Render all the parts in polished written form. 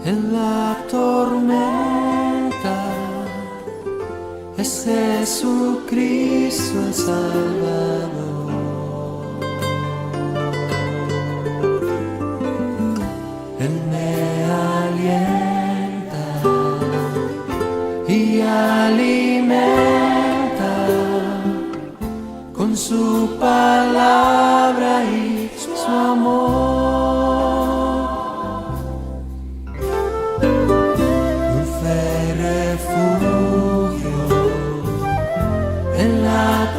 En la tormenta es Jesucristo el Salvador. Él me alienta y alimenta con su palabra y su amor.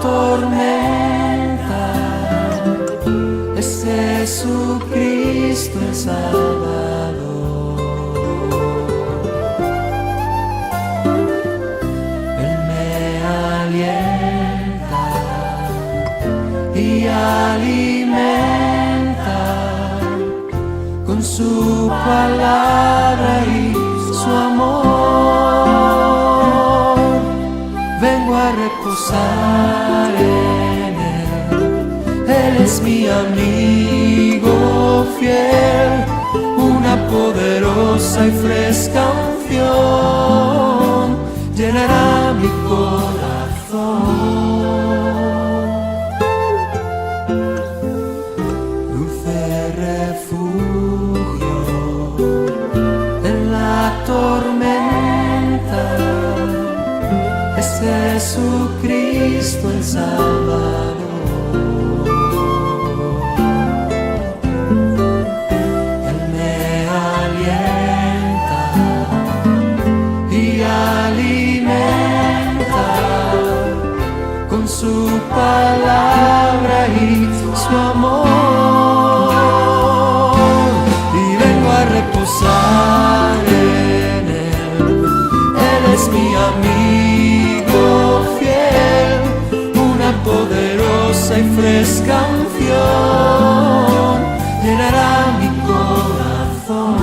Tormenta es Jesucristo el Salvador. Él me alienta y alimenta con su palabra y su amor. Vengo a reposar en Él. Él es mi amigo fiel, una poderosa y fresca unción llenará mi corazón. Dulce refugio en la tormenta es Jesucristo el Salvador. Él me alienta y alimenta con su palabra y su amor. Y vengo a reposar en Él. Él es mi amigo fiel, una poderosa y fresca unción llenará mi corazón.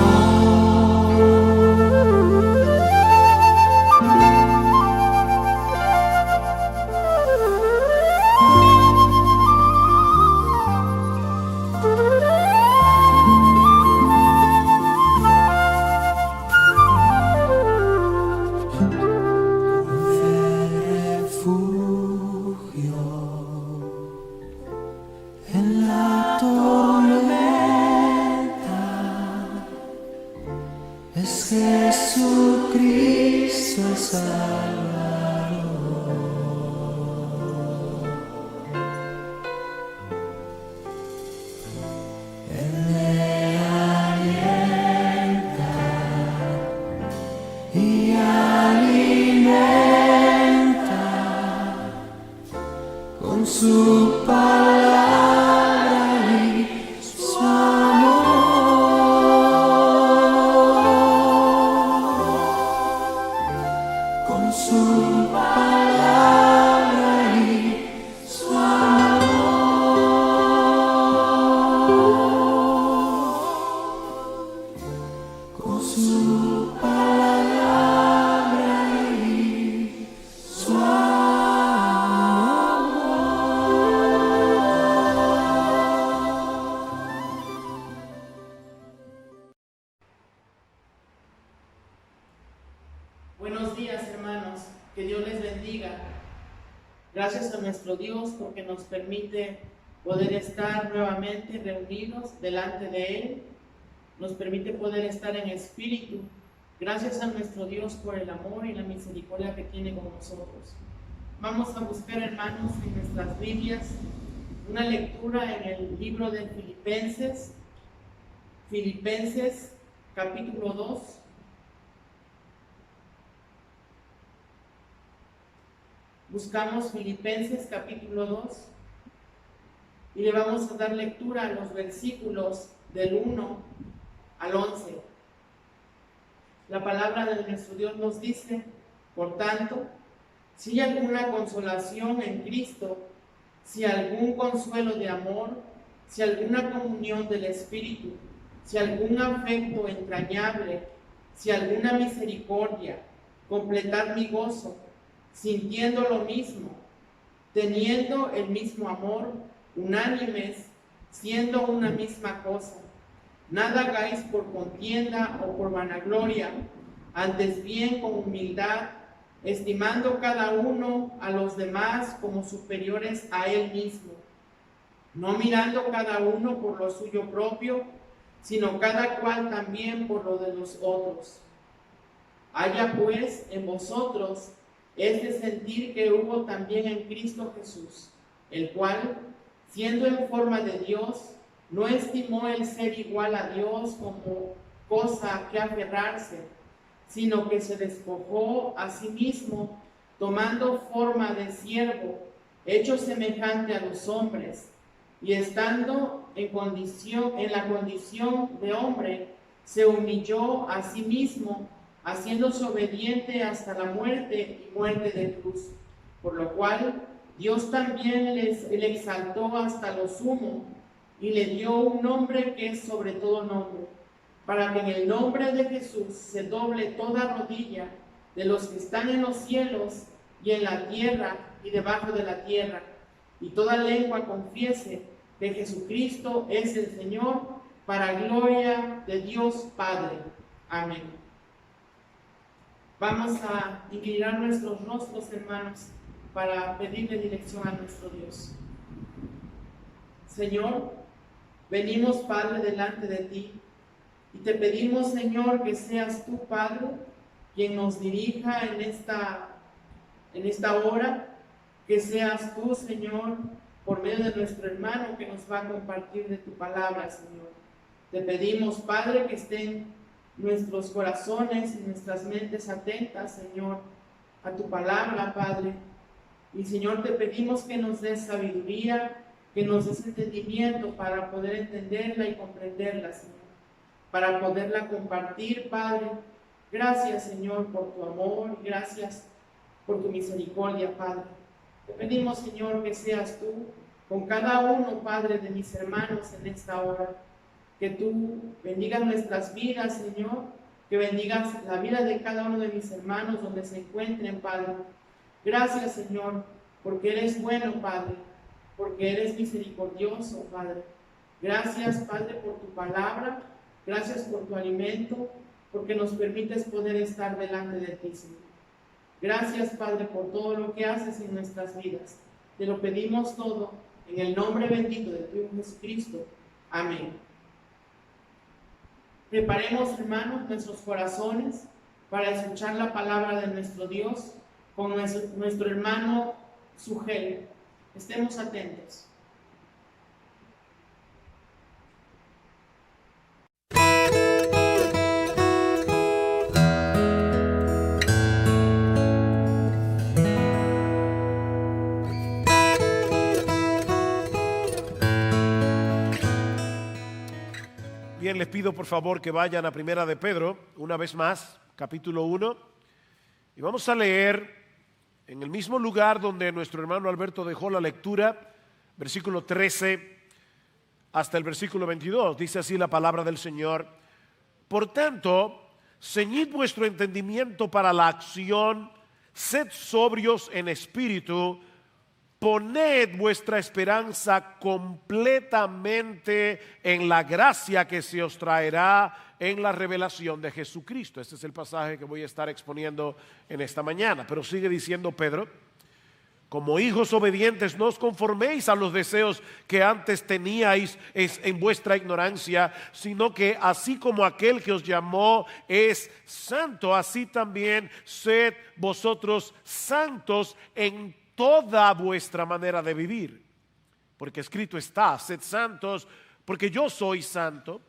Es Jesucristo el Salvador. Él me alienta y alimenta con su palabra y su amor. Con su palabra y su amor. Con su palabra y su amor. Buenos días, hermanos, que Dios les bendiga. Gracias a nuestro Dios porque nos permite poder estar nuevamente reunidos delante de Él, nos permite poder estar en espíritu. Gracias a nuestro Dios por el amor y la misericordia que tiene con nosotros. Vamos a buscar, hermanos, en nuestras Biblias una lectura en el libro de Filipenses capítulo 2. Buscamos Filipenses capítulo 2 y le vamos a dar lectura a los versículos del 1 al 11. La palabra de nuestro Dios nos dice: por tanto, si hay alguna consolación en Cristo, si algún consuelo de amor, si alguna comunión del Espíritu, si algún afecto entrañable, si alguna misericordia, completad mi gozo, sintiendo lo mismo, teniendo el mismo amor, unánimes, siendo una misma cosa. Nada hagáis por contienda o por vanagloria, antes bien con humildad, estimando cada uno a los demás como superiores a él mismo, no mirando cada uno por lo suyo propio, sino cada cual también por lo de los otros. Haya pues en vosotros este sentir que hubo también en Cristo Jesús, el cual, siendo en forma de Dios, no estimó el ser igual a Dios como cosa a que aferrarse, sino que se despojó a sí mismo, tomando forma de siervo, hecho semejante a los hombres, y estando en la condición de hombre, se humilló a sí mismo, haciéndose obediente hasta la muerte y muerte de cruz, por lo cual Dios también le exaltó hasta lo sumo y le dio un nombre que es sobre todo nombre, para que en el nombre de Jesús se doble toda rodilla de los que están en los cielos y en la tierra y debajo de la tierra, y toda lengua confiese que Jesucristo es el Señor, para gloria de Dios Padre. Amén. Vamos a inclinar nuestros rostros, hermanos, para pedirle dirección a nuestro Dios. Señor, venimos, Padre, delante de ti y te pedimos, Señor, que seas tú, Padre, quien nos dirija en esta hora, que seas tú, Señor, por medio de nuestro hermano que nos va a compartir de tu palabra, Señor. Te pedimos, Padre, que estén nuestros corazones y nuestras mentes atentas, Señor, a tu palabra, Padre. Y, Señor, te pedimos que nos des sabiduría, que nos des entendimiento para poder entenderla y comprenderla, Señor, para poderla compartir, Padre. Gracias, Señor, por tu amor, gracias por tu misericordia, Padre. Te pedimos, Señor, que seas tú con cada uno, Padre, de mis hermanos en esta hora. Que tú bendigas nuestras vidas, Señor, que bendigas la vida de cada uno de mis hermanos donde se encuentren, Padre. Gracias, Señor, porque eres bueno, Padre, porque eres misericordioso, Padre. Gracias, Padre, por tu palabra, gracias por tu alimento, porque nos permites poder estar delante de ti, Señor. Gracias, Padre, por todo lo que haces en nuestras vidas. Te lo pedimos todo en el nombre bendito de tu Hijo Jesucristo. Amén. Preparemos, hermanos, nuestros corazones para escuchar la palabra de nuestro Dios con nuestro hermano Sugel. Estemos atentos. Bien, les pido por favor que vayan a Primera de Pedro, una vez más, capítulo 1, y vamos a leer en el mismo lugar donde nuestro hermano Alberto dejó la lectura, versículo 13 hasta el versículo 22. Dice así la palabra del Señor: por tanto, ceñid vuestro entendimiento para la acción, sed sobrios en espíritu, poned vuestra esperanza completamente en la gracia que se os traerá en la revelación de Jesucristo. Este es el pasaje que voy a estar exponiendo en esta mañana. Pero sigue diciendo Pedro: como hijos obedientes, no os conforméis a los deseos que antes teníais en vuestra ignorancia, sino que así como aquel que os llamó es santo, así también sed vosotros santos en toda vuestra manera de vivir, porque escrito está: sed santos, porque yo soy santo.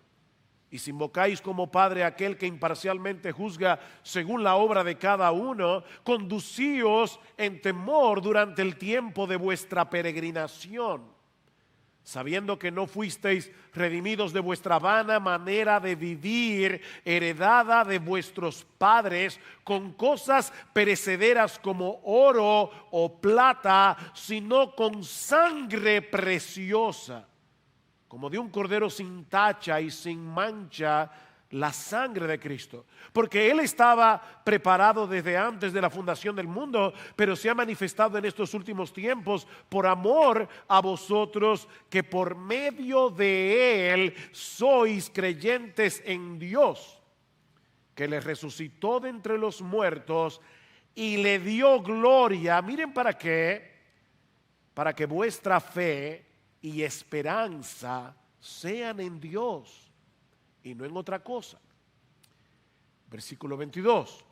Y si invocáis como Padre a aquel que imparcialmente juzga según la obra de cada uno, conducíos en temor durante el tiempo de vuestra peregrinación, sabiendo que no fuisteis redimidos de vuestra vana manera de vivir, heredada de vuestros padres, con cosas perecederas como oro o plata, sino con sangre preciosa, como de un cordero sin tacha y sin mancha, la sangre de Cristo, porque Él estaba preparado desde antes de la fundación del mundo, pero se ha manifestado en estos últimos tiempos por amor a vosotros, que por medio de Él sois creyentes en Dios, que le resucitó de entre los muertos y le dio gloria. Miren para qué, para que vuestra fe y esperanza sean en Dios y no en otra cosa. Versículo 22.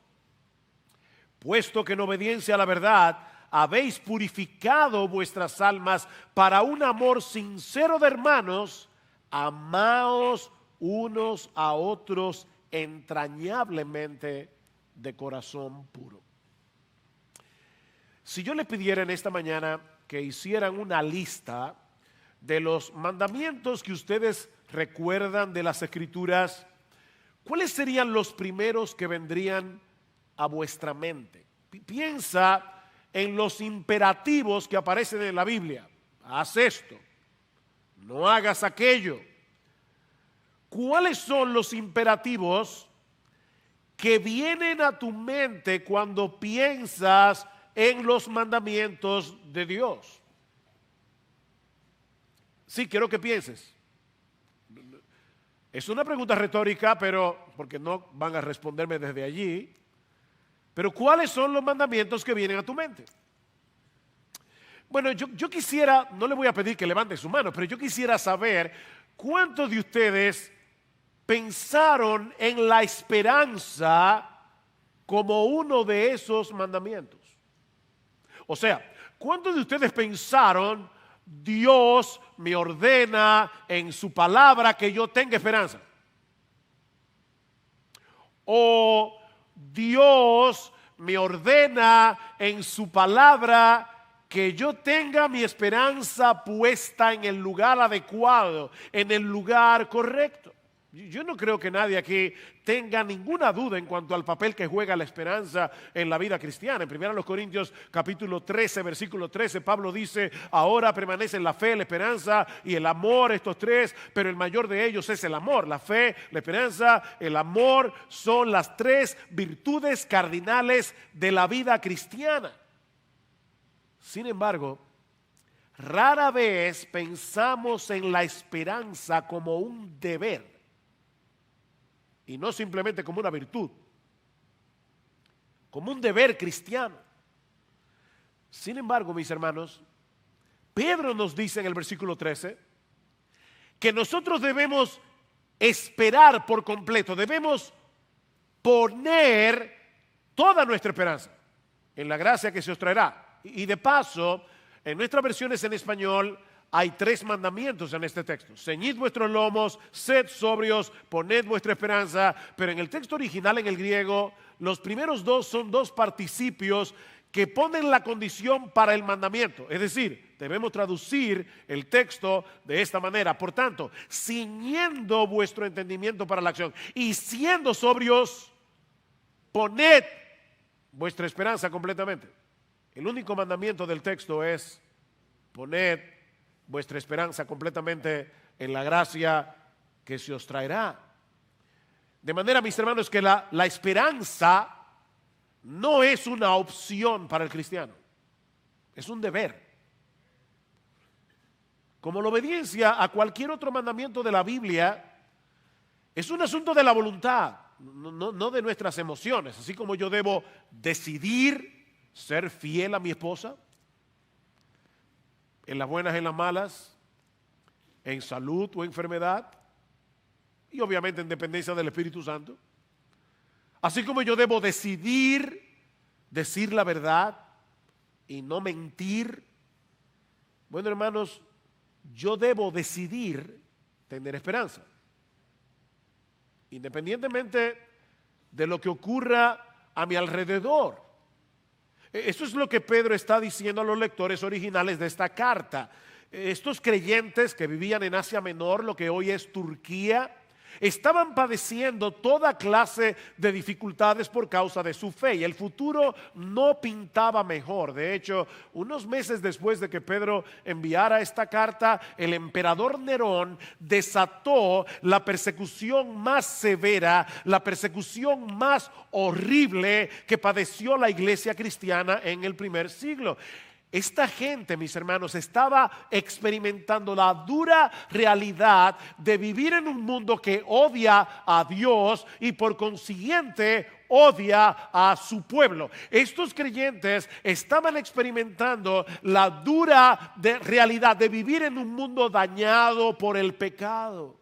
Puesto que en obediencia a la verdad habéis purificado vuestras almas para un amor sincero de hermanos, amaos unos a otros entrañablemente de corazón puro. Si yo les pidiera en esta mañana que hicieran una lista de los mandamientos que ustedes recuerdan de las Escrituras, ¿cuáles serían los primeros que vendrían a vuestra mente? Piensa en los imperativos que aparecen en la Biblia. Haz esto, no hagas aquello. ¿Cuáles son los imperativos que vienen a tu mente cuando piensas en los mandamientos de Dios? Sí, quiero que pienses. Es una pregunta retórica, pero porque no van a responderme desde allí. Pero ¿cuáles son los mandamientos que vienen a tu mente? Bueno, yo quisiera, no le voy a pedir que levante su mano, pero yo quisiera saber cuántos de ustedes pensaron en la esperanza como uno de esos mandamientos. O sea, ¿cuántos de ustedes pensaron: Dios me ordena en su palabra que yo tenga esperanza? O Dios me ordena en su palabra que yo tenga mi esperanza puesta en el lugar adecuado, en el lugar correcto. Yo no creo que nadie aquí tenga ninguna duda en cuanto al papel que juega la esperanza en la vida cristiana. En 1 Corintios capítulo 13, versículo 13, Pablo dice: ahora permanecen la fe, la esperanza y el amor, estos tres, pero el mayor de ellos es el amor. La fe, la esperanza, el amor son las tres virtudes cardinales de la vida cristiana. Sin embargo, rara vez pensamos en la esperanza como un deber y no simplemente como una virtud, como un deber cristiano. Sin embargo, mis hermanos, Pedro nos dice en el versículo 13 que nosotros debemos esperar por completo, debemos poner toda nuestra esperanza en la gracia que se os traerá. Y de paso, en nuestras versiones en español hay tres mandamientos en este texto: ceñid vuestros lomos, sed sobrios, poned vuestra esperanza. Pero en el texto original, en el griego, los primeros dos son dos participios que ponen la condición para el mandamiento. Es decir, debemos traducir el texto de esta manera: por tanto, ciñendo vuestro entendimiento para la acción y siendo sobrios, poned vuestra esperanza completamente. El único mandamiento del texto es: poned vuestra esperanza completamente en la gracia que se os traerá. De manera, mis hermanos, que la esperanza no es una opción para el cristiano, es un deber. Como la obediencia a cualquier otro mandamiento de la Biblia, es un asunto de la voluntad, no de nuestras emociones. Así como yo debo decidir ser fiel a mi esposa, en las buenas, en las malas, en salud o enfermedad, y obviamente en dependencia del Espíritu Santo. Así como yo debo decidir decir la verdad y no mentir, bueno, hermanos, yo debo decidir tener esperanza, independientemente de lo que ocurra a mi alrededor. Eso es lo que Pedro está diciendo a los lectores originales de esta carta. Estos creyentes que vivían en Asia Menor, lo que hoy es Turquía, estaban padeciendo toda clase de dificultades por causa de su fe y el futuro no pintaba mejor. De hecho, unos meses después de que Pedro enviara esta carta, el emperador Nerón desató la persecución más severa, la persecución más horrible que padeció la iglesia cristiana en el primer siglo. Esta gente, mis hermanos, estaba experimentando la dura realidad de vivir en un mundo que odia a Dios y por consiguiente odia a su pueblo. Estos creyentes estaban experimentando la dura realidad de vivir en un mundo dañado por el pecado.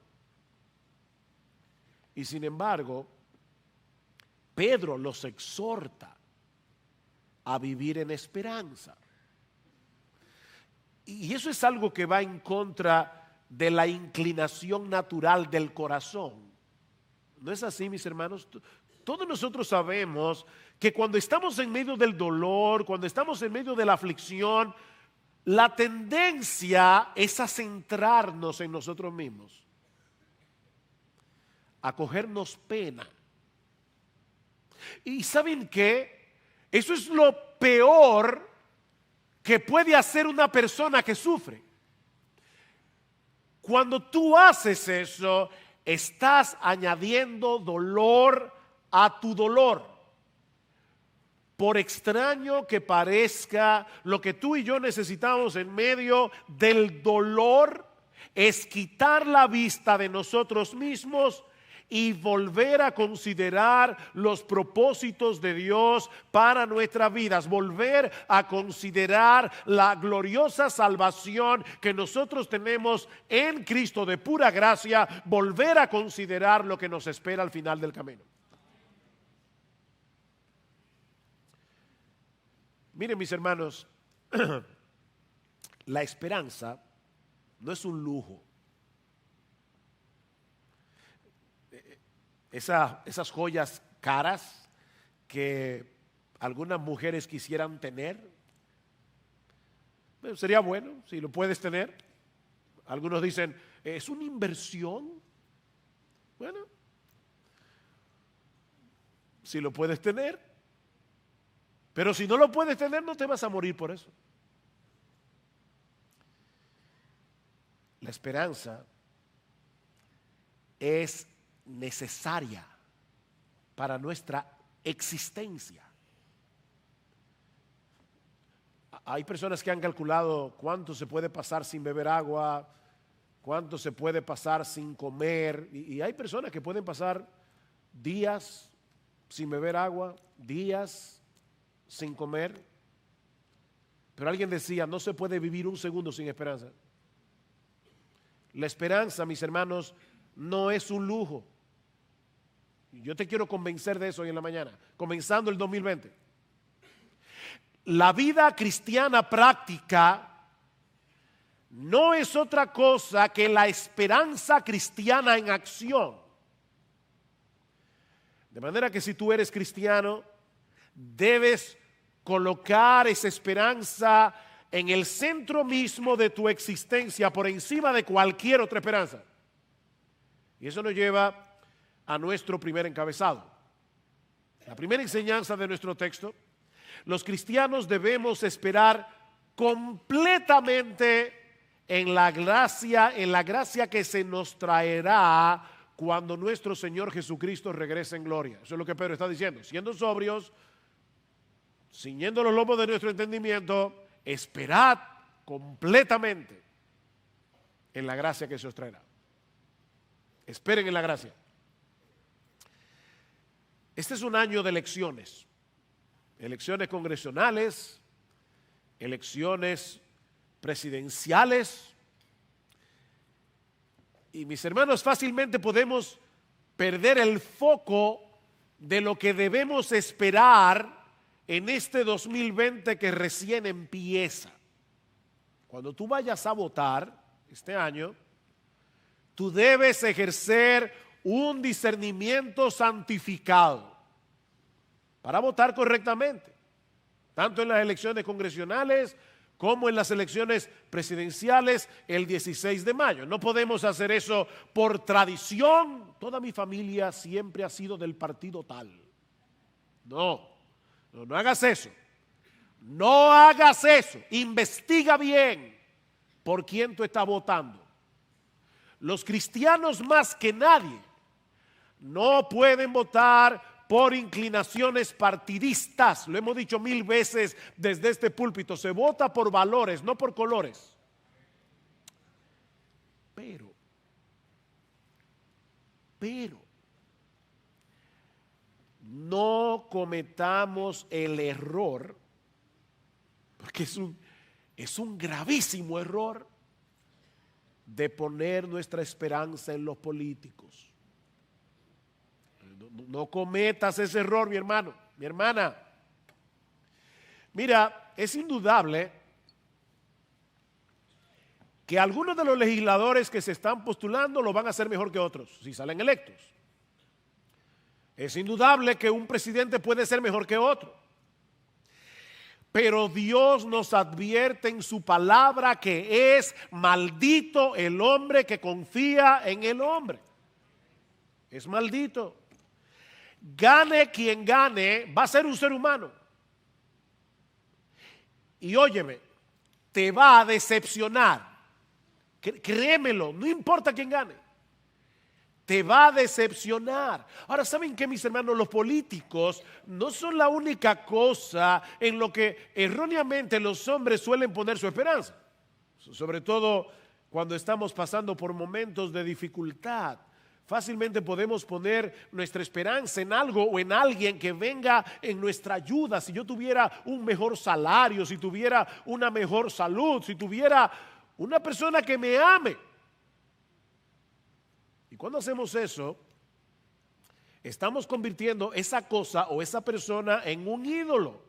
Y sin embargo, Pedro los exhorta a vivir en esperanza. Y eso es algo que va en contra de la inclinación natural del corazón. ¿No es así, mis hermanos? Todos nosotros sabemos que cuando estamos en medio del dolor, cuando estamos en medio de la aflicción, la tendencia es a centrarnos en nosotros mismos, a cogernos pena. ¿Y saben qué? Eso es lo peor que puede hacer una persona que sufre. Cuando tú haces eso, estás añadiendo dolor a tu dolor. Por extraño que parezca, lo que tú y yo necesitamos en medio del dolor es quitar la vista de nosotros mismos y volver a considerar los propósitos de Dios para nuestras vidas, volver a considerar la gloriosa salvación que nosotros tenemos en Cristo de pura gracia, volver a considerar lo que nos espera al final del camino. Miren, mis hermanos, la esperanza no es un lujo. Esas joyas caras que algunas mujeres quisieran tener, sería bueno si lo puedes tener. Algunos dicen, ¿es una inversión? Bueno, si lo puedes tener, pero si no lo puedes tener, no te vas a morir por eso. La esperanza es necesaria para nuestra existencia. Hay personas que han calculado cuánto se puede pasar sin beber agua, cuánto se puede pasar sin comer, y hay personas que pueden pasar días sin beber agua, días sin comer, pero alguien decía, no se puede vivir un segundo sin esperanza. La esperanza, mis hermanos, no es un lujo. Yo te quiero convencer de eso hoy en la mañana, comenzando el 2020. La vida cristiana práctica no es otra cosa que la esperanza cristiana en acción. De manera que si tú eres cristiano, debes colocar esa esperanza en el centro mismo de tu existencia, por encima de cualquier otra esperanza. Y eso nos lleva a nuestro primer encabezado. La primera enseñanza de nuestro texto: los cristianos debemos esperar completamente en la gracia que se nos traerá cuando nuestro Señor Jesucristo regrese en gloria. Eso es lo que Pedro está diciendo, siendo sobrios, ciñendo los lomos de nuestro entendimiento, esperad completamente en la gracia que se os traerá. Esperen en la gracia. Este es un año de elecciones, elecciones congresionales, elecciones presidenciales, y mis hermanos, fácilmente podemos perder el foco de lo que debemos esperar en este 2020 que recién empieza. Cuando tú vayas a votar este año, tú debes ejercer un discernimiento santificado para votar correctamente, tanto en las elecciones congresionales como en las elecciones presidenciales el 16 de mayo. No podemos hacer eso por tradición. Toda mi familia siempre ha sido del partido tal. No hagas eso. No hagas eso. Investiga bien por quién tú estás votando. Los cristianos más que nadie no pueden votar por inclinaciones partidistas. Lo hemos dicho 1000 veces desde este púlpito. Se vota por valores, no por colores. Pero, no cometamos el error, porque es un gravísimo error, de poner nuestra esperanza en los políticos. No cometas ese error, mi hermano, mi hermana. Mira, es indudable que algunos de los legisladores que se están postulando lo van a hacer mejor que otros, si salen electos. Es indudable que un presidente puede ser mejor que otro. Pero Dios nos advierte en su palabra que es maldito el hombre que confía en el hombre. Es maldito. Gane quien gane, va a ser un ser humano. Y óyeme, te va a decepcionar. Créemelo, no importa quién gane. Te va a decepcionar. Ahora, ¿saben qué, mis hermanos? Los políticos no son la única cosa en lo que erróneamente los hombres suelen poner su esperanza. Sobre todo cuando estamos pasando por momentos de dificultad. Fácilmente podemos poner nuestra esperanza en algo o en alguien que venga en nuestra ayuda. Si yo tuviera un mejor salario, si tuviera una mejor salud, si tuviera una persona que me ame. Y cuando hacemos eso, estamos convirtiendo esa cosa o esa persona en un ídolo.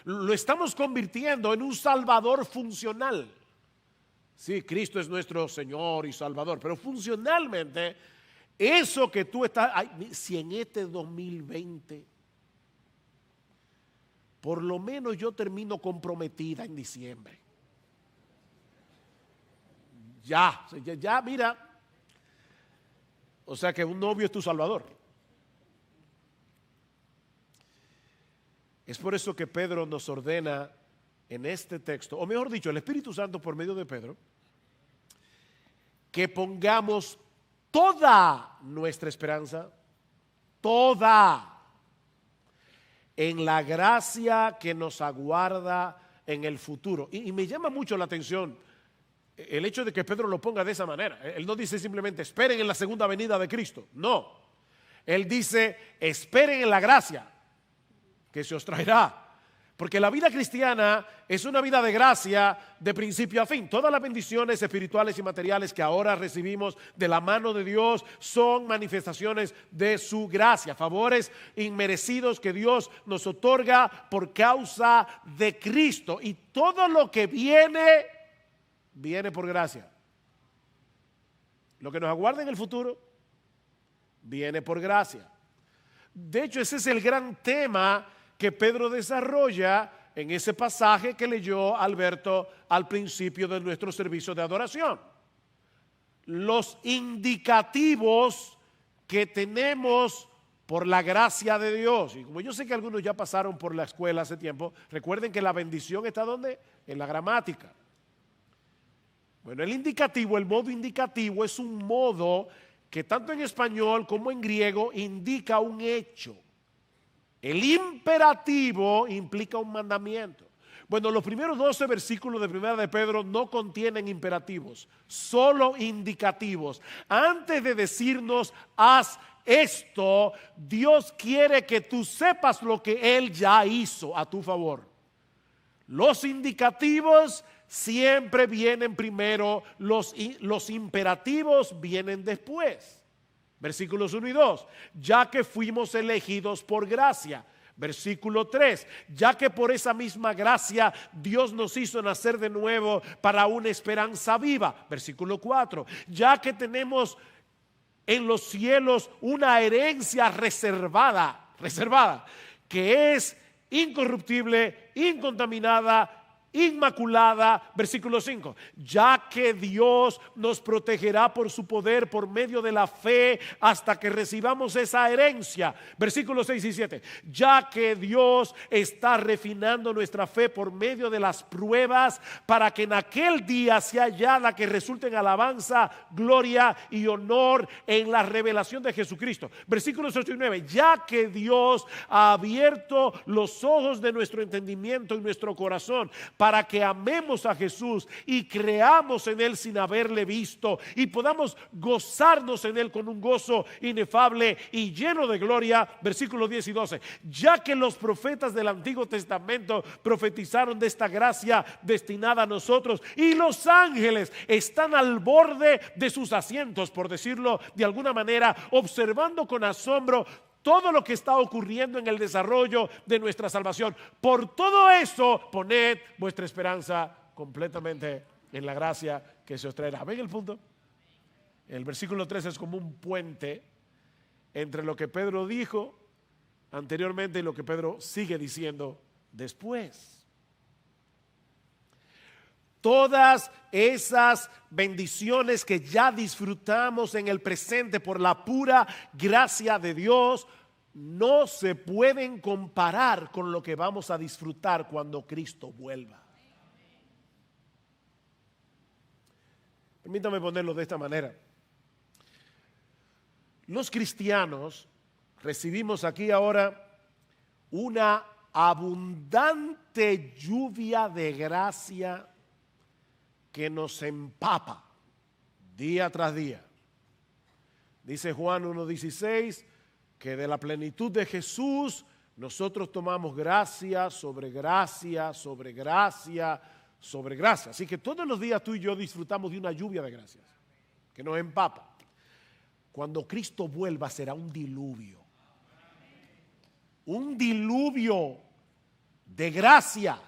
Lo estamos convirtiendo en un salvador funcional. Sí, Cristo es nuestro Señor y Salvador, pero funcionalmente, eso que tú estás, si en este 2020, por lo menos yo termino comprometida en diciembre. Ya, mira. O sea que un novio es tu Salvador. Es por eso que Pedro nos ordena en este texto, o mejor dicho, el Espíritu Santo por medio de Pedro, que pongamos toda nuestra esperanza, toda, en la gracia que nos aguarda en el futuro. Y me llama mucho la atención el hecho de que Pedro lo ponga de esa manera. Él no dice simplemente esperen en la segunda venida de Cristo. No, él dice esperen en la gracia que se os traerá. Porque la vida cristiana es una vida de gracia de principio a fin. Todas las bendiciones espirituales y materiales que ahora recibimos de la mano de Dios son manifestaciones de su gracia, favores inmerecidos que Dios nos otorga por causa de Cristo. Y todo lo que viene por gracia. Lo que nos aguarda en el futuro viene por gracia. De hecho, ese es el gran tema que Pedro desarrolla en ese pasaje que leyó Alberto al principio de nuestro servicio de adoración. Los indicativos que tenemos por la gracia de Dios. Y como yo sé que algunos ya pasaron por la escuela hace tiempo, recuerden que la bendición está ¿dónde? En la gramática. Bueno, el indicativo, el modo indicativo es un modo que tanto en español como en griego indica un hecho. El imperativo implica un mandamiento. Bueno, los primeros 12 versículos de Primera de Pedro no contienen imperativos, solo indicativos. Antes de decirnos haz esto, Dios quiere que tú sepas lo que Él ya hizo a tu favor. Los indicativos siempre vienen primero, los imperativos vienen después. Versículos 1 y 2, ya que fuimos elegidos por gracia. Versículo 3, ya que por esa misma gracia Dios nos hizo nacer de nuevo para una esperanza viva. Versículo 4, ya que tenemos en los cielos una herencia reservada, que es incorruptible, incontaminada inmaculada, versículo 5, ya que Dios nos protegerá por su poder por medio de la fe hasta que recibamos esa herencia, versículos 6 y 7, ya que Dios está refinando nuestra fe por medio de las pruebas para que en aquel día sea hallada que resulte en alabanza, gloria y honor en la revelación de Jesucristo, versículos 8 y 9, ya que Dios ha abierto los ojos de nuestro entendimiento y nuestro corazón para que amemos a Jesús y creamos en Él sin haberle visto y podamos gozarnos en Él con un gozo inefable y lleno de gloria, versículos 10 y 12, ya que los profetas del Antiguo Testamento profetizaron de esta gracia destinada a nosotros y los ángeles están al borde de sus asientos, por decirlo de alguna manera, observando con asombro todo lo que está ocurriendo en el desarrollo de nuestra salvación. Por todo eso, poned vuestra esperanza completamente en la gracia que se os traerá. ¿Ven el punto? El versículo 3 es como un puente entre lo que Pedro dijo anteriormente y lo que Pedro sigue diciendo después. Todas esas bendiciones que ya disfrutamos en el presente por la pura gracia de Dios no se pueden comparar con lo que vamos a disfrutar cuando Cristo vuelva. Permítame ponerlo de esta manera. Los cristianos recibimos aquí ahora una abundante lluvia de gracia que nos empapa día tras día. Dice Juan 1:16 que de la plenitud de Jesús nosotros tomamos gracia sobre gracia, sobre gracia, sobre gracia. Así que todos los días tú y yo disfrutamos de una lluvia de gracias que nos empapa. Cuando Cristo vuelva será un diluvio de gracia.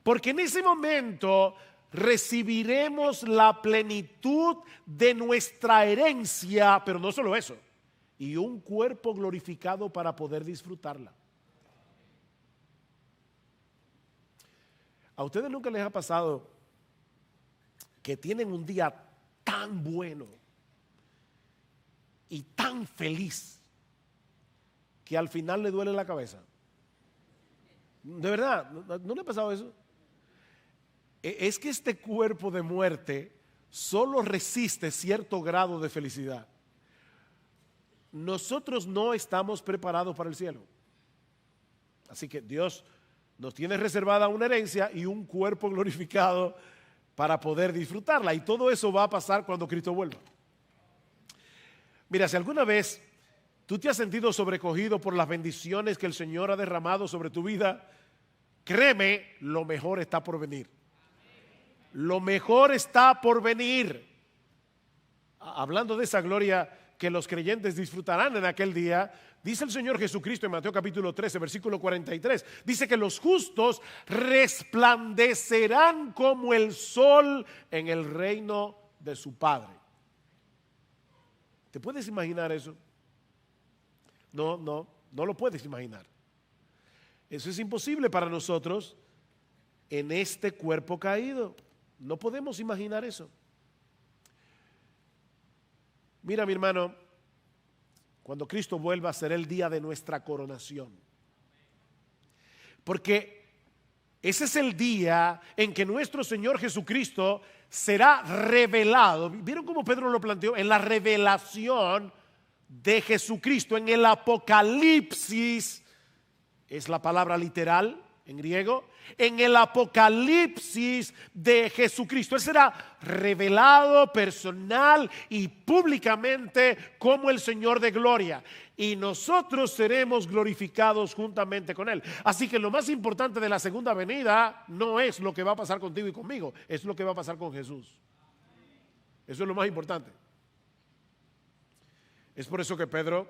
Porque en ese momento recibiremos la plenitud de nuestra herencia, pero no solo eso, y un cuerpo glorificado para poder disfrutarla. ¿A ustedes nunca les ha pasado que tienen un día tan bueno y tan feliz que al final le duele la cabeza? ¿De verdad? ¿No le ha pasado eso? Es que este cuerpo de muerte solo resiste cierto grado de felicidad. Nosotros no estamos preparados para el cielo. Así que Dios nos tiene reservada una herencia y un cuerpo glorificado para poder disfrutarla. Y todo eso va a pasar cuando Cristo vuelva. Mira, si alguna vez tú te has sentido sobrecogido por las bendiciones que el Señor ha derramado sobre tu vida, créeme, lo mejor está por venir. Lo mejor está por venir. Hablando de esa gloria que los creyentes disfrutarán en aquel día, dice el Señor Jesucristo en Mateo capítulo 13, versículo 43, dice que los justos resplandecerán como el sol en el reino de su Padre. ¿Te puedes imaginar eso? No lo puedes imaginar. Eso es imposible para nosotros en este cuerpo caído. No podemos imaginar eso. Mira, mi hermano, cuando Cristo vuelva será el día de nuestra coronación. Porque ese es el día en que nuestro Señor Jesucristo será revelado. ¿Vieron cómo Pedro lo planteó? En la revelación de Jesucristo, en el Apocalipsis, es la palabra literal en griego, en el Apocalipsis de Jesucristo. Él será revelado personal y públicamente como el Señor de gloria. Y nosotros seremos glorificados juntamente con Él. Así que lo más importante de la segunda venida no es lo que va a pasar contigo y conmigo, es lo que va a pasar con Jesús. Eso es lo más importante. Es por eso que Pedro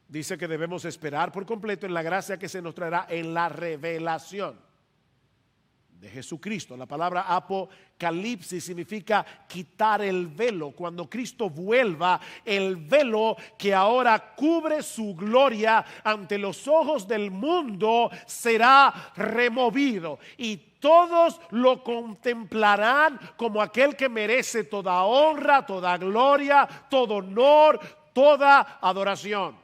dice que debemos esperar por completo en la gracia que se nos traerá en la revelación de Jesucristo. La palabra apocalipsis significa quitar el velo. Cuando Cristo vuelva, el velo que ahora cubre su gloria ante los ojos del mundo será removido y todos lo contemplarán como aquel que merece toda honra, toda gloria, todo honor, toda adoración.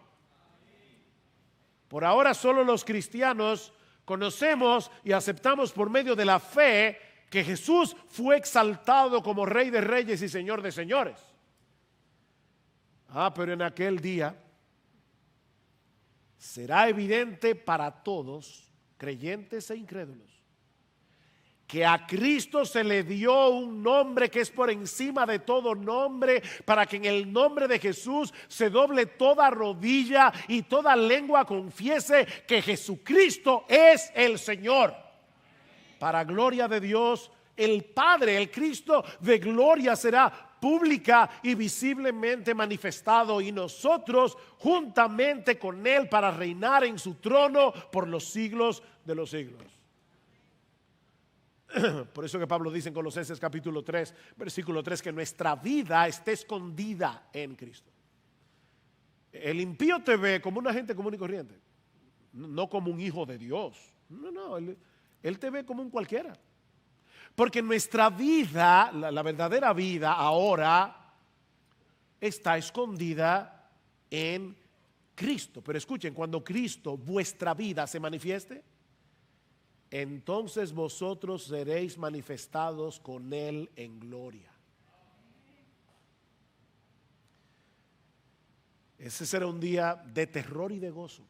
Por ahora solo los cristianos conocemos y aceptamos por medio de la fe que Jesús fue exaltado como Rey de Reyes y Señor de Señores. Pero en aquel día será evidente para todos, creyentes e incrédulos, que a Cristo se le dio un nombre que es por encima de todo nombre, para que en el nombre de Jesús se doble toda rodilla y toda lengua confiese que Jesucristo es el Señor. Para gloria de Dios el Padre, el Cristo de gloria será pública y visiblemente manifestado, y nosotros juntamente con Él para reinar en su trono por los siglos de los siglos. Por eso que Pablo dice en Colosenses capítulo 3, versículo 3, que nuestra vida esté escondida en Cristo. El impío te ve como una gente común y corriente, no como un hijo de Dios. No, él te ve como un cualquiera. Porque nuestra vida, la verdadera vida ahora está escondida en Cristo. Pero escuchen, cuando Cristo, vuestra vida, se manifieste, entonces vosotros seréis manifestados con Él en gloria. Ese será un día de terror y de gozo.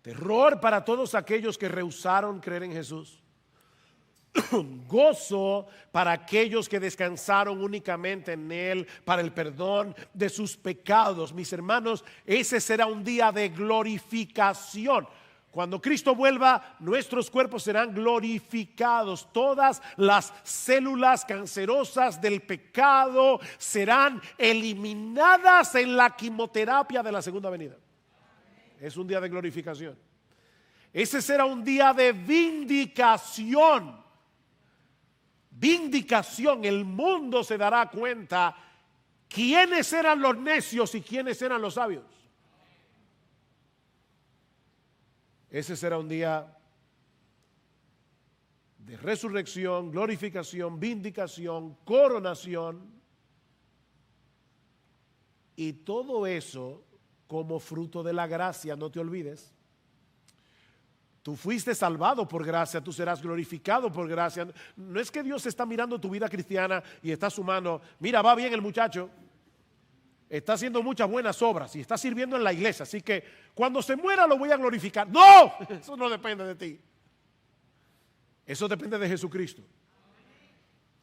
Terror para todos aquellos que rehusaron creer en Jesús. Gozo para aquellos que descansaron únicamente en Él para el perdón de sus pecados. Mis hermanos, ese será un día de glorificación. Cuando Cristo vuelva, nuestros cuerpos serán glorificados. Todas las células cancerosas del pecado serán eliminadas en la quimioterapia de la segunda venida. Es un día de glorificación. Ese será un día de vindicación. Vindicación. El mundo se dará cuenta quiénes eran los necios y quiénes eran los sabios. Ese será un día de resurrección, glorificación, vindicación, coronación. Y todo eso como fruto de la gracia, no te olvides. Tú fuiste salvado por gracia, tú serás glorificado por gracia. No es que Dios está mirando tu vida cristiana y está sumando, mira, va bien el muchacho, está haciendo muchas buenas obras y está sirviendo en la iglesia, así que cuando se muera lo voy a glorificar. No, eso no depende de ti. Eso depende de Jesucristo.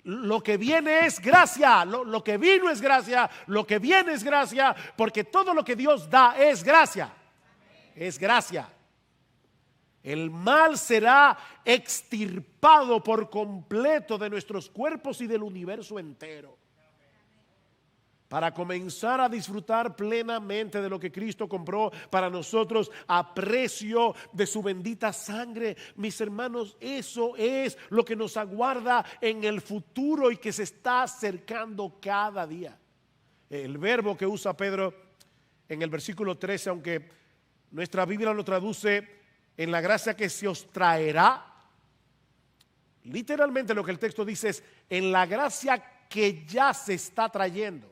Lo que viene es gracia, lo que vino es gracia, lo que viene es gracia, porque todo lo que Dios da es gracia. Es gracia. El mal será extirpado por completo de nuestros cuerpos y del universo entero, para comenzar a disfrutar plenamente de lo que Cristo compró para nosotros a precio de su bendita sangre. Mis hermanos, eso es lo que nos aguarda en el futuro y que se está acercando cada día. El verbo que usa Pedro en el versículo 13, aunque nuestra Biblia lo traduce en la gracia que se os traerá, literalmente lo que el texto dice es en la gracia que ya se está trayendo.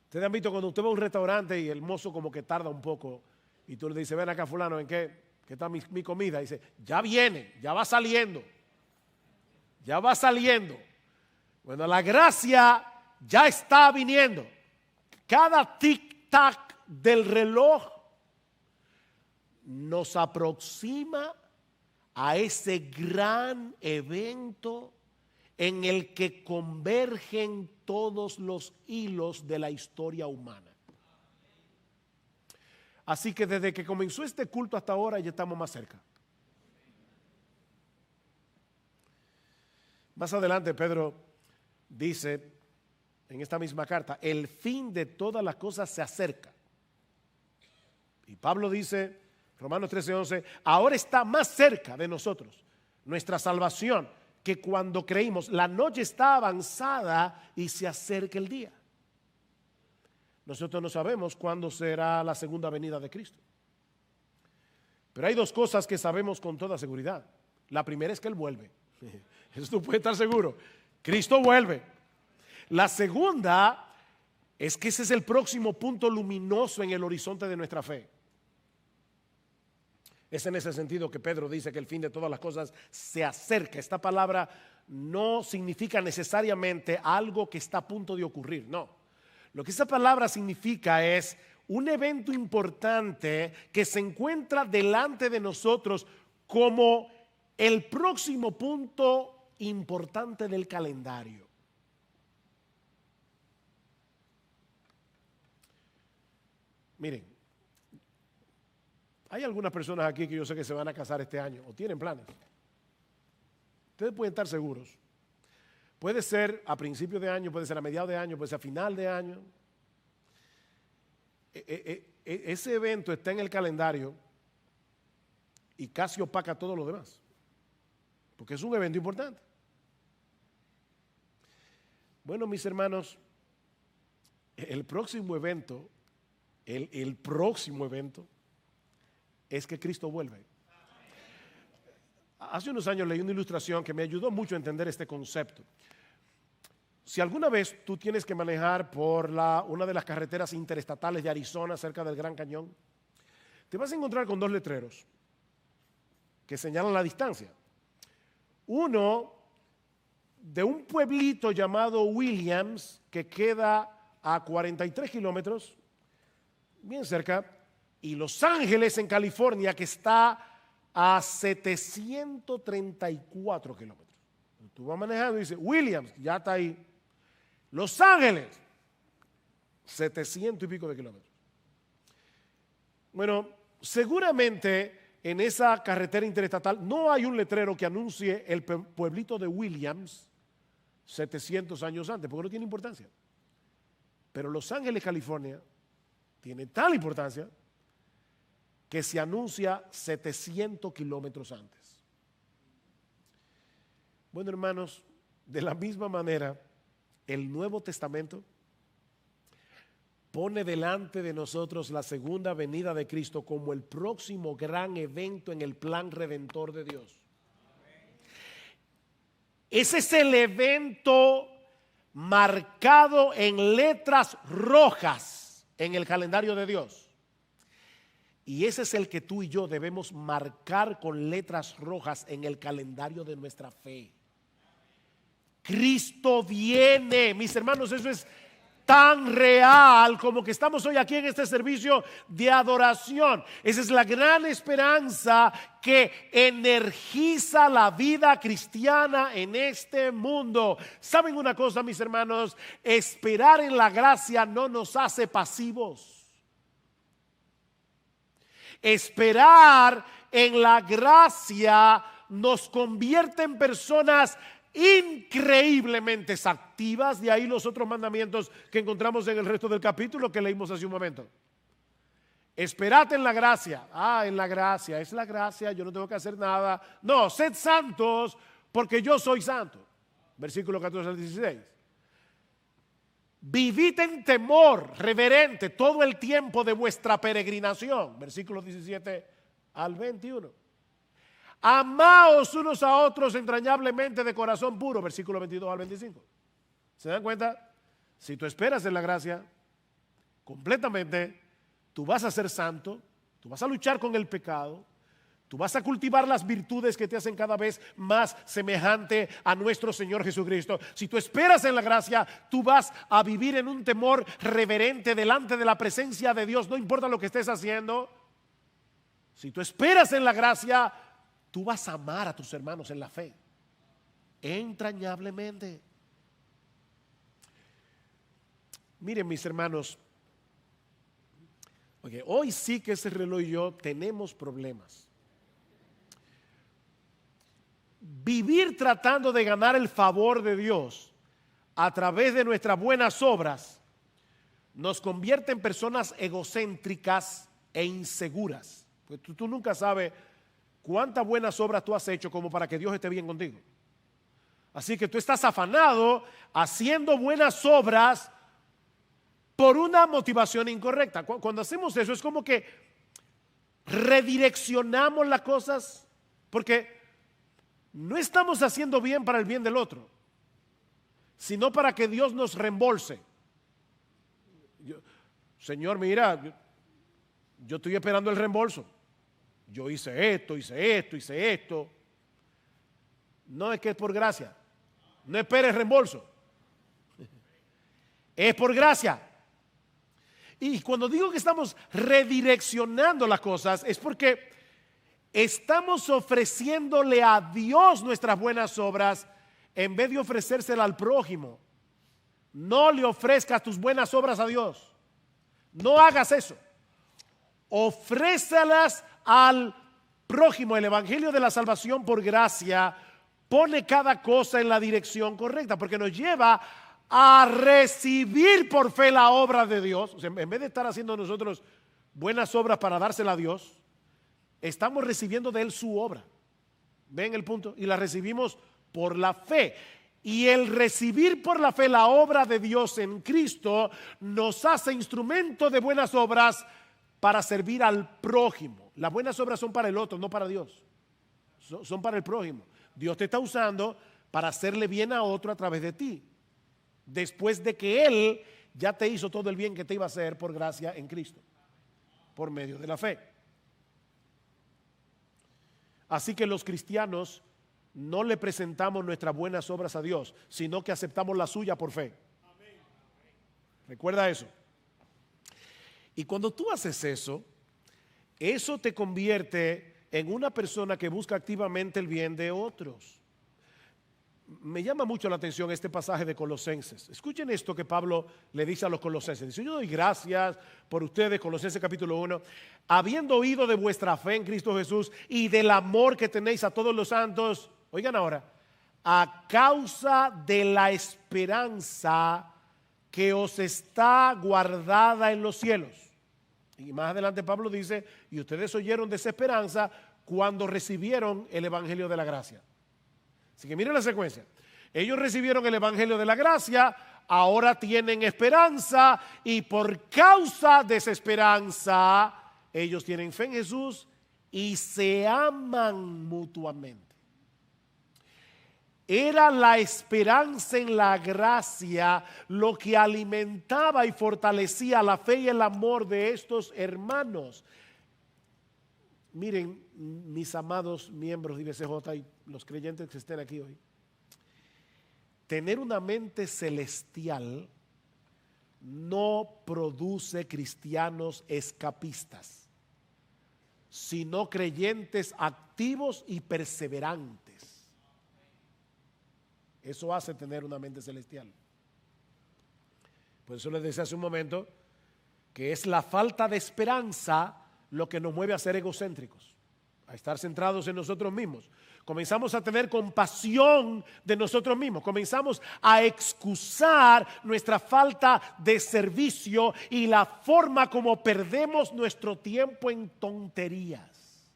Ustedes han visto cuando usted va a un restaurante y el mozo como que tarda un poco y tú le dices, ven acá fulano, ¿en qué está mi comida? Y dice, ya viene, ya va saliendo, ya va saliendo. Bueno, la gracia ya está viniendo. Cada tic-tac del reloj nos aproxima a ese gran evento en el que convergen todos los hilos de la historia humana. Así que desde que comenzó este culto hasta ahora ya estamos más cerca. Más adelante Pedro dice en esta misma carta, el fin de todas las cosas se acerca. Y Pablo dice, Romanos 13:11, ahora está más cerca de nosotros nuestra salvación que cuando creímos. La noche está avanzada y se acerca el día. Nosotros no sabemos cuándo será la segunda venida de Cristo. Pero hay dos cosas que sabemos con toda seguridad. La primera es que Él vuelve. Eso tú puedes estar seguro. Cristo vuelve. La segunda es que ese es el próximo punto luminoso en el horizonte de nuestra fe. Es en ese sentido que Pedro dice que el fin de todas las cosas se acerca. Esta palabra no significa necesariamente algo que está a punto de ocurrir, no. Lo que esa palabra significa es un evento importante que se encuentra delante de nosotros como el próximo punto importante del calendario. Miren, hay algunas personas aquí que yo sé que se van a casar este año o tienen planes. Ustedes pueden estar seguros. Puede ser a principio de año, puede ser a mediados de año, puede ser a final de año. Ese evento está en el calendario y casi opaca todo lo demás, porque es un evento importante. Bueno, mis hermanos, el próximo evento es que Cristo vuelve. Hace unos años leí una ilustración que me ayudó mucho a entender este concepto. Si alguna vez tú tienes que manejar por una de las carreteras interestatales de Arizona cerca del Gran Cañón, te vas a encontrar con dos letreros que señalan la distancia. Uno de un pueblito llamado Williams que queda a 43 kilómetros, bien cerca, y Los Ángeles en California que está a 734 kilómetros. Tú vas manejando y dices, Williams, ya está ahí. Los Ángeles, 700 y pico de kilómetros. Bueno, seguramente en esa carretera interestatal no hay un letrero que anuncie el pueblito de Williams 700 años antes, porque no tiene importancia. Pero Los Ángeles, California, tiene tal importancia que se anuncia 700 kilómetros antes. Bueno, hermanos, de la misma manera, el Nuevo Testamento pone delante de nosotros la segunda venida de Cristo como el próximo gran evento en el plan redentor de Dios. Ese es el evento marcado en letras rojas en el calendario de Dios. Y ese es el que tú y yo debemos marcar con letras rojas en el calendario de nuestra fe. Cristo viene, mis hermanos, eso es tan real como que estamos hoy aquí en este servicio de adoración. Esa es la gran esperanza que energiza la vida cristiana en este mundo. ¿Saben una cosa, mis hermanos? Esperar en la gracia no nos hace pasivos. Esperar en la gracia nos convierte en personas increíblemente activas. De ahí los otros mandamientos que encontramos en el resto del capítulo que leímos hace un momento. Esperad en la gracia. En la gracia, es la gracia, yo no tengo que hacer nada. No, sed santos porque yo soy santo. Versículo 14 al 16. Vivid en temor reverente todo el tiempo de vuestra peregrinación. Versículos 17 al 21. Amaos unos a otros entrañablemente de corazón puro. Versículo 22 al 25. ¿Se dan cuenta? Si tú esperas en la gracia completamente, tú vas a ser santo, tú vas a luchar con el pecado, tú vas a cultivar las virtudes que te hacen cada vez más semejante a nuestro Señor Jesucristo. Si tú esperas en la gracia, tú vas a vivir en un temor reverente delante de la presencia de Dios, no importa lo que estés haciendo. Si tú esperas en la gracia, tú vas a amar a tus hermanos en la fe, entrañablemente. Miren, mis hermanos, hoy sí que ese reloj y yo tenemos problemas. Vivir tratando de ganar el favor de Dios a través de nuestras buenas obras nos convierte en personas egocéntricas e inseguras. Pues tú nunca sabes cuántas buenas obras tú has hecho como para que Dios esté bien contigo. Así que tú estás afanado haciendo buenas obras por una motivación incorrecta. Cuando hacemos eso es como que redireccionamos las cosas porque no estamos haciendo bien para el bien del otro, sino para que Dios nos reembolse. Señor, mira, yo estoy esperando el reembolso. Yo hice esto, hice esto, hice esto. No es que es por gracia. No esperes reembolso. Es por gracia. Y cuando digo que estamos redireccionando las cosas es porque estamos ofreciéndole a Dios nuestras buenas obras en vez de ofrecérselas al prójimo. No le ofrezcas tus buenas obras a Dios. No hagas eso. Ofrécelas al prójimo. El evangelio de la salvación por gracia pone cada cosa en la dirección correcta porque nos lleva a recibir por fe la obra de Dios. O sea, en vez de estar haciendo nosotros buenas obras para dársela a Dios, estamos recibiendo de Él su obra. ¿Ven el punto? Y la recibimos por la fe. Y el recibir por la fe la obra de Dios en Cristo nos hace instrumento de buenas obras para servir al prójimo. Las buenas obras son para el otro, no para Dios. Son para el prójimo. Dios te está usando para hacerle bien a otro a través de ti. Después de que Él ya te hizo todo el bien que te iba a hacer por gracia en Cristo, por medio de la fe. Así que los cristianos no le presentamos nuestras buenas obras a Dios, sino que aceptamos la suya por fe. Recuerda eso. Y cuando tú haces eso, eso te convierte en una persona que busca activamente el bien de otros. Me llama mucho la atención este pasaje de Colosenses. Escuchen esto que Pablo le dice a los colosenses. Dice: yo doy gracias por ustedes, Colosenses capítulo 1, habiendo oído de vuestra fe en Cristo Jesús y del amor que tenéis a todos los santos. Oigan ahora, a causa de la esperanza que os está guardada en los cielos. Y más adelante Pablo dice: y ustedes oyeron de esa esperanza cuando recibieron el evangelio de la gracia. Así que miren la secuencia. Ellos recibieron el evangelio de la gracia, ahora tienen esperanza y por causa de esa esperanza ellos tienen fe en Jesús y se aman mutuamente. Era la esperanza en la gracia lo que alimentaba y fortalecía la fe y el amor de estos hermanos. Miren, mis amados miembros de IBCJ y los creyentes que estén aquí hoy, tener una mente celestial no produce cristianos escapistas, sino creyentes activos y perseverantes. Eso hace tener una mente celestial. Por eso les decía hace un momento que es la falta de esperanza lo que nos mueve a ser egocéntricos, a estar centrados en nosotros mismos. Comenzamos a tener compasión de nosotros mismos, comenzamos a excusar nuestra falta de servicio y la forma como perdemos nuestro tiempo en tonterías.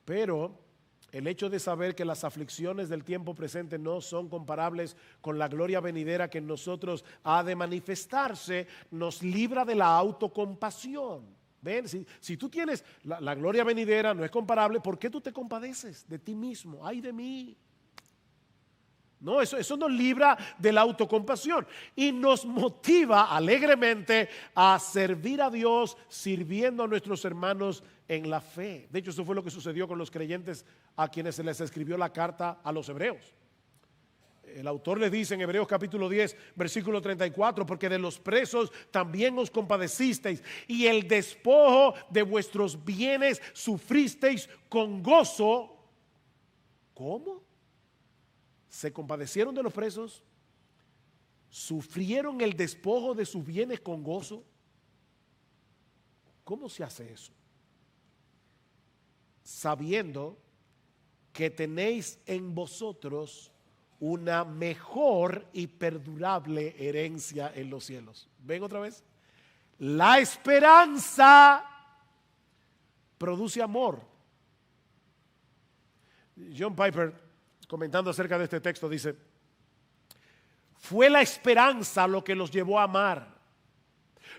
Pero el hecho de saber que las aflicciones del tiempo presente no son comparables con la gloria venidera que en nosotros ha de manifestarse, nos libra de la autocompasión. Ven, si tú tienes la gloria venidera, no es comparable, ¿por qué tú te compadeces de ti mismo? ¡Ay de mí! No, eso nos libra de la autocompasión y nos motiva alegremente a servir a Dios sirviendo a nuestros hermanos en la fe. De hecho, eso fue lo que sucedió con los creyentes a quienes se les escribió la carta a los hebreos. El autor les dice en Hebreos capítulo 10, versículo 34, porque de los presos también os compadecisteis y el despojo de vuestros bienes sufristeis con gozo. ¿Cómo? Se compadecieron de los presos, sufrieron el despojo de sus bienes con gozo. ¿Cómo se hace eso? Sabiendo que tenéis en vosotros una mejor y perdurable herencia en los cielos. ¿Ven otra vez? la esperanza produce amor. John Piper, comentando acerca de este texto, dice: fue la esperanza lo que los llevó a amar.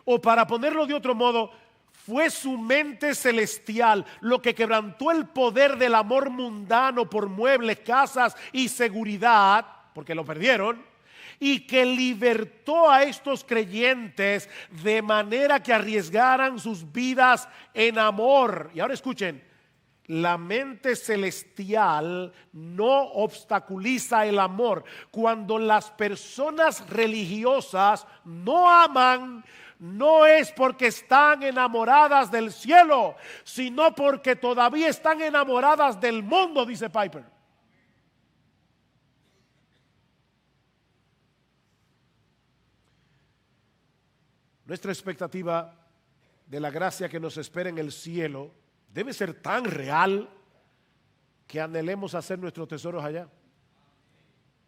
O para ponerlo de otro modo, fue su mente celestial lo que quebrantó el poder del amor mundano por muebles, casas y seguridad, porque lo perdieron, y que libertó a estos creyentes de manera que arriesgaran sus vidas en amor. Y ahora escuchen, la mente celestial no obstaculiza el amor. Cuando las personas religiosas no aman, no es porque están enamoradas del cielo, sino porque todavía están enamoradas del mundo, dice Piper. Nuestra expectativa de la gracia que nos espera en el cielo debe ser tan real que anhelemos hacer nuestros tesoros allá.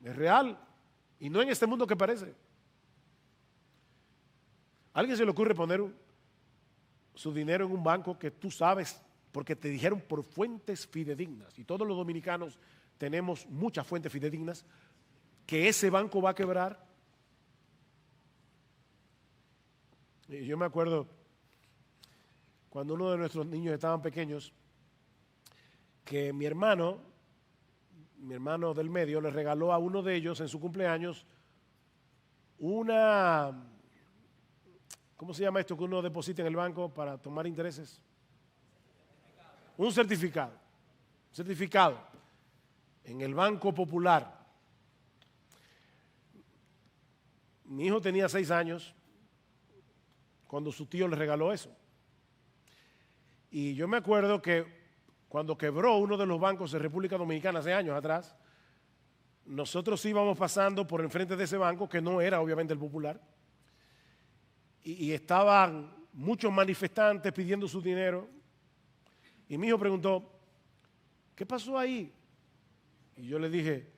Es real y no en este mundo que parece. ¿A alguien se le ocurre poner su dinero en un banco que tú sabes, porque te dijeron por fuentes fidedignas, y todos los dominicanos tenemos muchas fuentes fidedignas, que ese banco va a quebrar? Y yo me acuerdo cuando uno de nuestros niños estaban pequeños, que mi hermano del medio, le regaló a uno de ellos en su cumpleaños una, ¿cómo se llama esto que uno deposita en el banco para tomar intereses? Un certificado. Certificado en el Banco Popular. Mi hijo tenía 6 años cuando su tío le regaló eso. Y yo me acuerdo que cuando quebró uno de los bancos de República Dominicana hace años atrás, nosotros íbamos pasando por enfrente de ese banco, que no era obviamente el Popular, y estaban muchos manifestantes pidiendo su dinero. Y mi hijo preguntó: ¿qué pasó ahí? Y yo le dije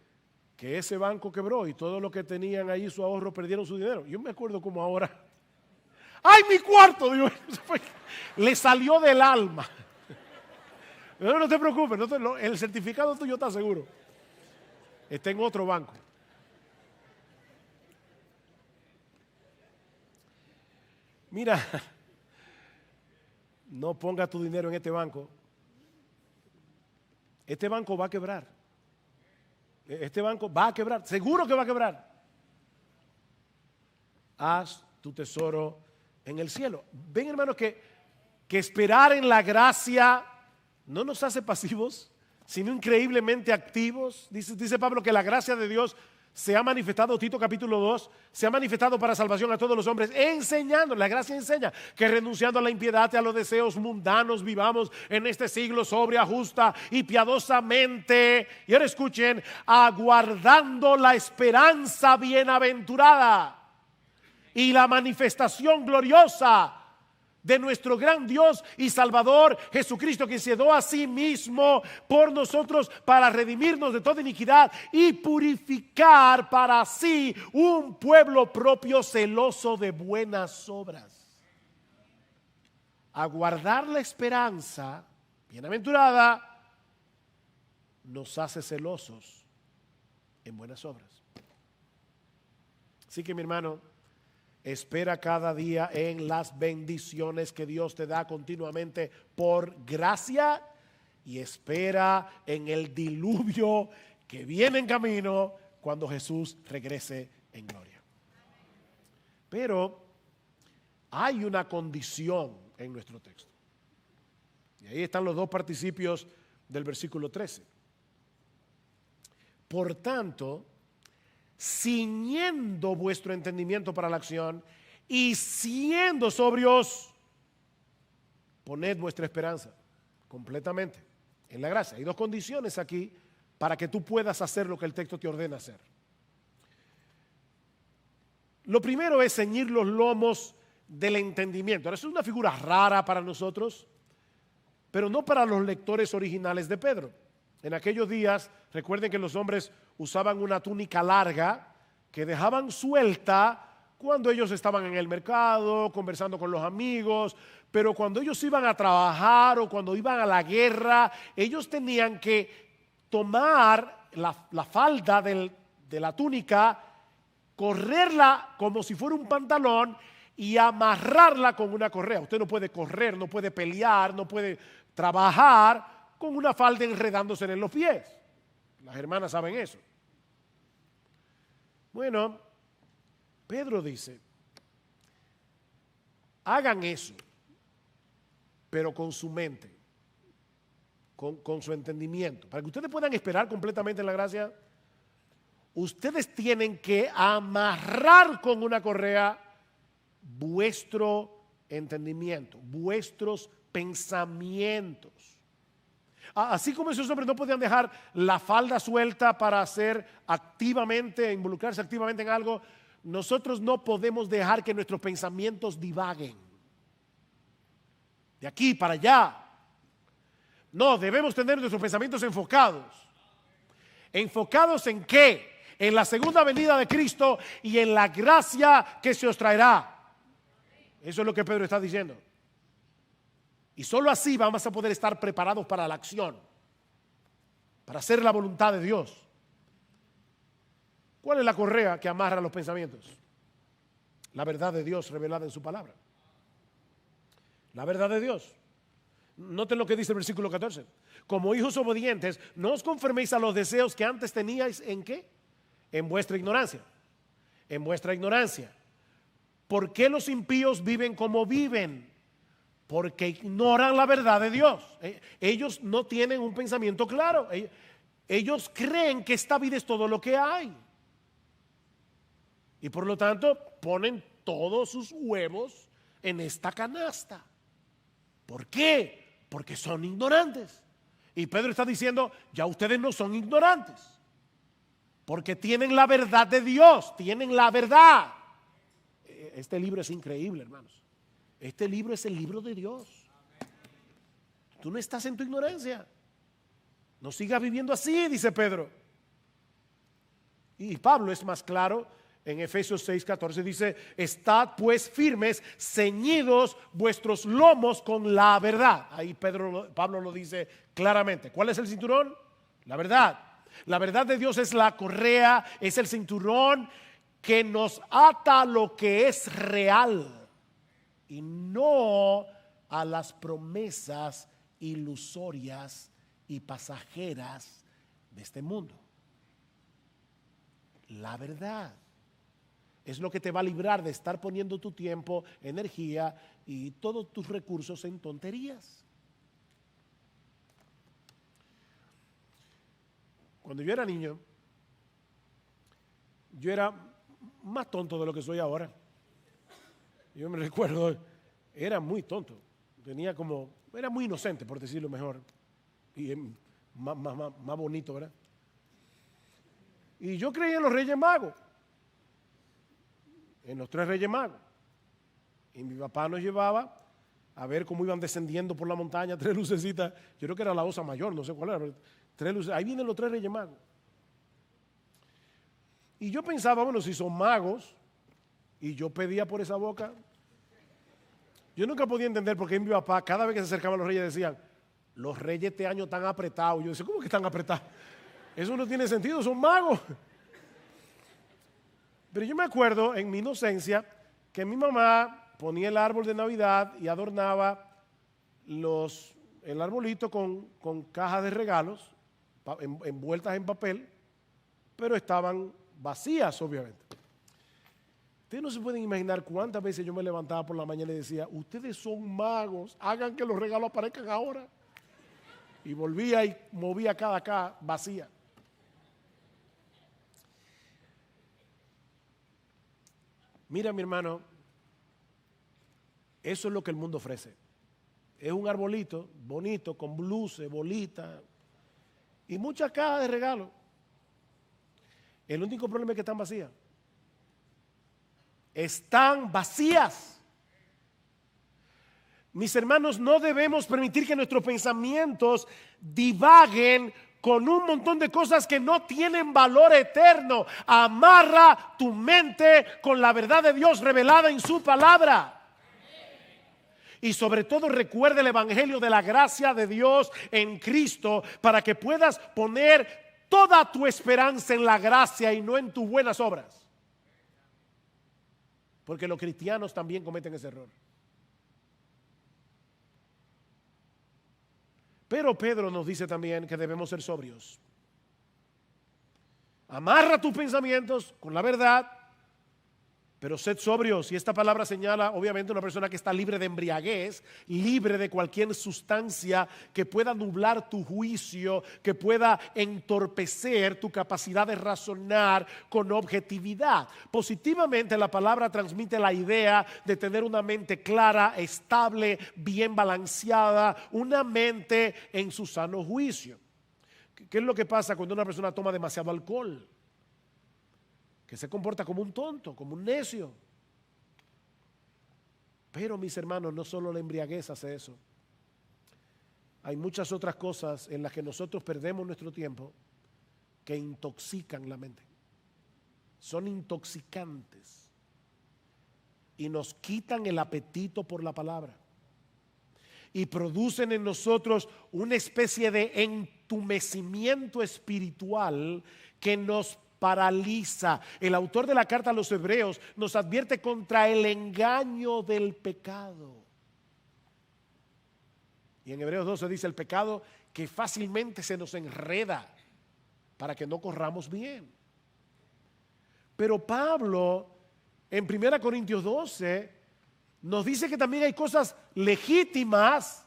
que ese banco quebró y todos los que tenían ahí su ahorro perdieron su dinero. Yo me acuerdo como ahora. ¡Ay, mi cuarto! Digo, le salió del alma. No te preocupes, el certificado tuyo está seguro. Está en otro banco. Mira, no ponga tu dinero en este banco. Este banco va a quebrar. Este banco va a quebrar. Seguro que va a quebrar. Haz tu tesoro en el cielo. Ven, hermano, que esperar en la gracia no nos hace pasivos, sino increíblemente activos. Dice Pablo que la gracia de Dios se ha manifestado, Tito capítulo 2, se ha manifestado para salvación a todos los hombres, enseñando, la gracia enseña que renunciando a la impiedad y a los deseos mundanos, vivamos en este siglo sobria, justa y piadosamente. Y ahora escuchen, aguardando la esperanza bienaventurada y la manifestación gloriosa de nuestro gran Dios y Salvador Jesucristo, que se dio a sí mismo por nosotros para redimirnos de toda iniquidad y purificar para sí un pueblo propio celoso de buenas obras. Aguardar la esperanza bienaventurada nos hace celosos en buenas obras. Así que, mi hermano, espera cada día en las bendiciones que Dios te da continuamente por gracia, y espera en el diluvio que viene en camino cuando Jesús regrese en gloria. Pero hay una condición en nuestro texto. Y ahí están los dos participios del versículo 13. Por tanto, ciñendo vuestro entendimiento para la acción y siendo sobrios, poned vuestra esperanza completamente en la gracia. Hay dos condiciones aquí para que tú puedas hacer lo que el texto te ordena hacer. Lo primero es ceñir los lomos del entendimiento. Ahora, eso es una figura rara para nosotros, pero no para los lectores originales de Pedro. En aquellos días, recuerden que los hombres usaban una túnica larga que dejaban suelta cuando ellos estaban en el mercado, conversando con los amigos, pero cuando ellos iban a trabajar o cuando iban a la guerra, ellos tenían que tomar la falda de la túnica, correrla como si fuera un pantalón y amarrarla con una correa. Usted no puede correr, no puede pelear, no puede trabajar con una falda enredándose en los pies. Las hermanas saben eso. Bueno, Pedro dice, hagan eso, pero con su mente, con su entendimiento. Para que ustedes puedan esperar completamente en la gracia, ustedes tienen que amarrar con una correa vuestro entendimiento, vuestros pensamientos. Así como esos hombres no podían dejar la falda suelta para hacer activamente, involucrarse activamente en algo, nosotros no podemos dejar que nuestros pensamientos divaguen de aquí para allá. No, debemos tener nuestros pensamientos enfocados. ¿Enfocados en qué? En la segunda venida de Cristo y en la gracia que se os traerá. Eso es lo que Pedro está diciendo. Y solo así vamos a poder estar preparados para la acción, para hacer la voluntad de Dios. ¿Cuál es la correa que amarra los pensamientos? La verdad de Dios revelada en su palabra. La verdad de Dios. Noten lo que dice el versículo 14. Como hijos obedientes, no os conforméis a los deseos que antes teníais, ¿en qué? En vuestra ignorancia. En vuestra ignorancia. ¿Por qué los impíos viven como viven? Porque ignoran la verdad de Dios. Ellos no tienen un pensamiento claro. Ellos creen que esta vida es todo lo que hay. Y por lo tanto ponen todos sus huevos en esta canasta. ¿Por qué? Porque son ignorantes. Y Pedro está diciendo, ya ustedes no son ignorantes. Porque tienen la verdad de Dios, tienen la verdad. Este libro es increíble, hermanos. Este libro es el libro de Dios. Tú no estás en tu ignorancia. No sigas viviendo así, dice Pedro. Y Pablo es más claro en Efesios 6:14. Dice, estad pues firmes, ceñidos vuestros lomos con la verdad. Ahí Pablo lo dice claramente. ¿Cuál es el cinturón? La verdad. La verdad de Dios es la correa, es el cinturón que nos ata a lo que es real y no a las promesas ilusorias y pasajeras de este mundo. La verdad es lo que te va a librar de estar poniendo tu tiempo, energía y todos tus recursos en tonterías. Cuando yo era niño, yo era más tonto de lo que soy ahora. Yo me recuerdo, era muy tonto. Era muy inocente, por decirlo mejor. Y más bonito, ¿verdad? Y yo creía en los Reyes Magos. En los 3 Reyes Magos. Y mi papá nos llevaba a ver cómo iban descendiendo por la montaña, 3 lucecitas. Yo creo que era la Osa Mayor, no sé cuál era. 3 luces. Ahí vienen los 3 Reyes Magos. Y yo pensaba, bueno, si son magos, y yo pedía por esa boca. Yo nunca podía entender por qué mi papá, cada vez que se acercaban los reyes, decían, los reyes este año están apretados. Yo decía, ¿cómo que están apretados? Eso no tiene sentido, son magos. Pero yo me acuerdo en mi inocencia que mi mamá ponía el árbol de Navidad y adornaba el arbolito con cajas de regalos envueltas en papel, pero estaban vacías, obviamente. Ustedes no se pueden imaginar cuántas veces yo me levantaba por la mañana y decía, ustedes son magos, hagan que los regalos aparezcan ahora. Y volvía y movía cada caja vacía. Mira, mi hermano, eso es lo que el mundo ofrece. Es un arbolito bonito, con luces, bolitas y muchas cajas de regalos. El único problema es que están vacías. Están vacías. Mis hermanos, no debemos permitir que nuestros pensamientos divaguen con un montón de cosas que no tienen valor eterno. Amarra tu mente con la verdad de Dios revelada en su palabra. Y sobre todo recuerda el evangelio de la gracia de Dios en Cristo, para que puedas poner toda tu esperanza en la gracia y no en tus buenas obras. Porque los cristianos también cometen ese error. Pero Pedro nos dice también que debemos ser sobrios. Amarra tus pensamientos con la verdad, pero sed sobrios. Y esta palabra señala obviamente una persona que está libre de embriaguez, libre de cualquier sustancia que pueda nublar tu juicio, que pueda entorpecer tu capacidad de razonar con objetividad. Positivamente, la palabra transmite la idea de tener una mente clara, estable, bien balanceada, una mente en su sano juicio. ¿Qué es lo que pasa cuando una persona toma demasiado alcohol? Que se comporta como un tonto, como un necio. Pero mis hermanos, no solo la embriaguez hace eso. Hay muchas otras cosas en las que nosotros perdemos nuestro tiempo que intoxican la mente. Son intoxicantes y nos quitan el apetito por la palabra y producen en nosotros una especie de entumecimiento espiritual que nos paraliza. El autor de la carta a los Hebreos nos advierte contra el engaño del pecado. Y en Hebreos 12 dice: el pecado que fácilmente se nos enreda para que no corramos bien. Pero Pablo en 1 Corintios 12 nos dice que también hay cosas legítimas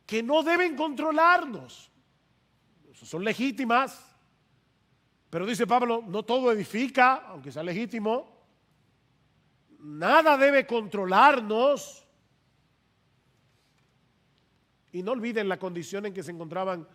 que no deben controlarnos. Son legítimas, pero dice Pablo, no todo edifica, aunque sea legítimo. Nada debe controlarnos. Y no olviden la condición en que se encontraban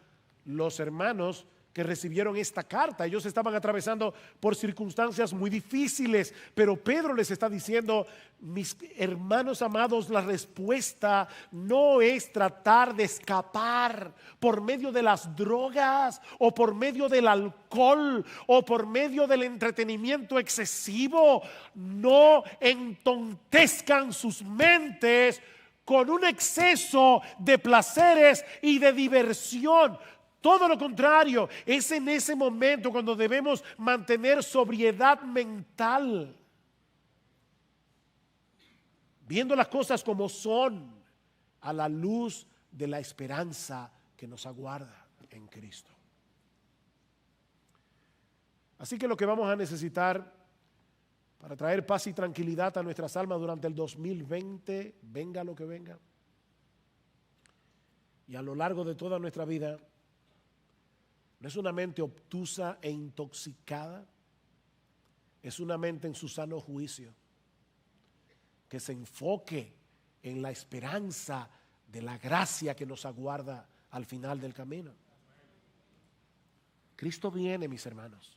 los hermanos que recibieron esta carta. Ellos estaban atravesando por circunstancias muy difíciles, pero Pedro les está diciendo: mis hermanos amados, la respuesta no es tratar de escapar por medio de las drogas o por medio del alcohol o por medio del entretenimiento excesivo. No entontezcan sus mentes con un exceso de placeres y de diversión. Todo lo contrario, es en ese momento cuando debemos mantener sobriedad mental, viendo las cosas como son, a la luz de la esperanza que nos aguarda en Cristo. Así que lo que vamos a necesitar para traer paz y tranquilidad a nuestras almas durante el 2020, venga lo que venga, y a lo largo de toda nuestra vida, no es una mente obtusa e intoxicada, es una mente en su sano juicio, que se enfoque en la esperanza de la gracia que nos aguarda al final del camino. Cristo viene, mis hermanos.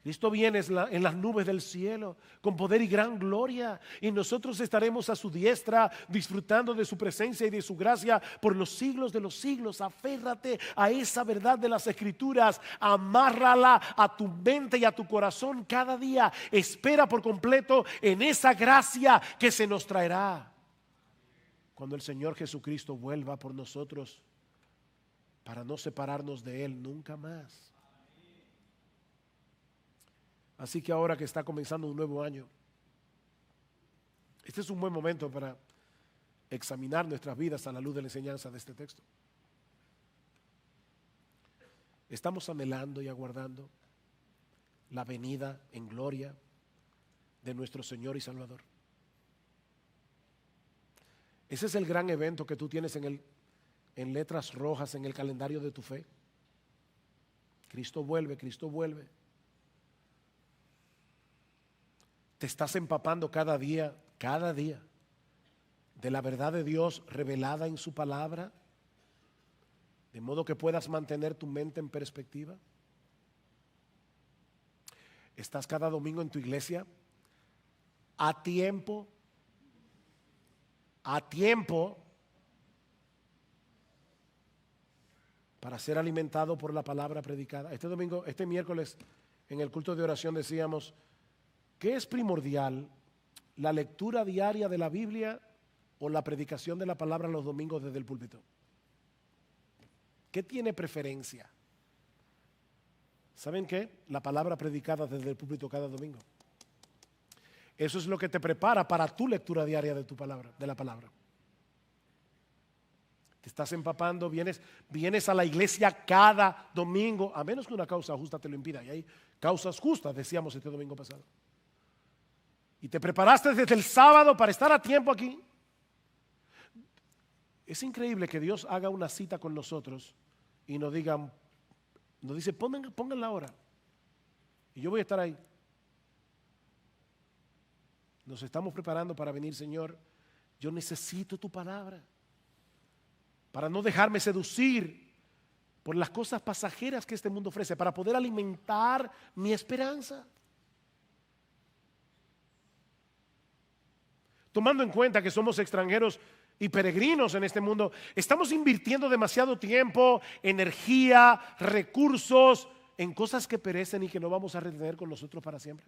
Cristo viene en las nubes del cielo con poder y gran gloria, y nosotros estaremos a su diestra disfrutando de su presencia y de su gracia por los siglos de los siglos. Aférrate a esa verdad de las Escrituras, amárrala a tu mente y a tu corazón cada día. Espera por completo en esa gracia que se nos traerá cuando el Señor Jesucristo vuelva por nosotros, para no separarnos de Él nunca más. Así que ahora que está comenzando un nuevo año, este es un buen momento para examinar nuestras vidas a la luz de la enseñanza de este texto. Estamos anhelando y aguardando la venida en gloria de nuestro Señor y Salvador. Ese es el gran evento que tú tienes en letras rojas en el calendario de tu fe. Cristo vuelve, Cristo vuelve. Te estás empapando cada día de la verdad de Dios revelada en su palabra, de modo que puedas mantener tu mente en perspectiva. Estás cada domingo en tu iglesia a tiempo para ser alimentado por la palabra predicada. Este miércoles, en el culto de oración decíamos, ¿qué es primordial? ¿La lectura diaria de la Biblia o la predicación de la palabra los domingos desde el púlpito? ¿Qué tiene preferencia? ¿Saben qué? La palabra predicada desde el púlpito cada domingo. Eso es lo que te prepara para tu lectura diaria de la palabra. Te estás empapando, vienes a la iglesia cada domingo, a menos que una causa justa te lo impida. Y hay causas justas, decíamos este domingo pasado. Y te preparaste desde el sábado para estar a tiempo aquí. Es increíble que Dios haga una cita con nosotros y nos dice, pongan la hora. Y yo voy a estar ahí. Nos estamos preparando para venir, Señor. Yo necesito tu palabra para no dejarme seducir por las cosas pasajeras que este mundo ofrece, para poder alimentar mi esperanza. Tomando en cuenta que somos extranjeros y peregrinos en este mundo, estamos invirtiendo demasiado tiempo, energía, recursos en cosas que perecen y que no vamos a retener con nosotros para siempre.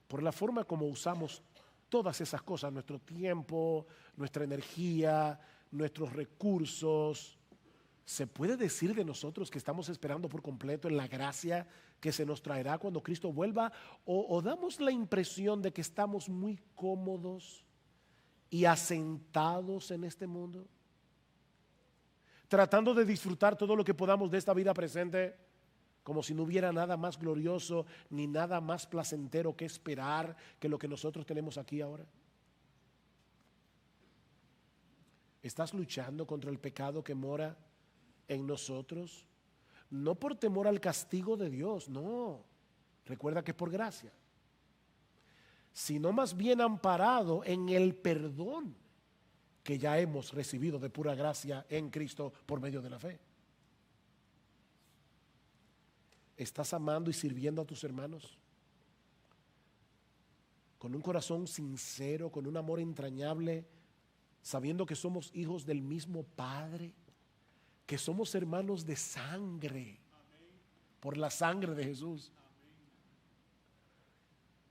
Por la forma como usamos todas esas cosas, nuestro tiempo, nuestra energía, nuestros recursos, ¿se puede decir de nosotros que estamos esperando por completo en la gracia que se nos traerá cuando Cristo vuelva? ¿O damos la impresión de que estamos muy cómodos y asentados en este mundo, tratando de disfrutar todo lo que podamos de esta vida presente, como si no hubiera nada más glorioso ni nada más placentero que esperar que lo que nosotros tenemos aquí ahora? ¿Estás luchando contra el pecado que mora en nosotros? No por temor al castigo de Dios, no. Recuerda que es por gracia. Sino más bien amparado en el perdón que ya hemos recibido de pura gracia en Cristo por medio de la fe. ¿Estás amando y sirviendo a tus hermanos con un corazón sincero, con un amor entrañable, sabiendo que somos hijos del mismo Padre, que somos hermanos de sangre, por la sangre de Jesús,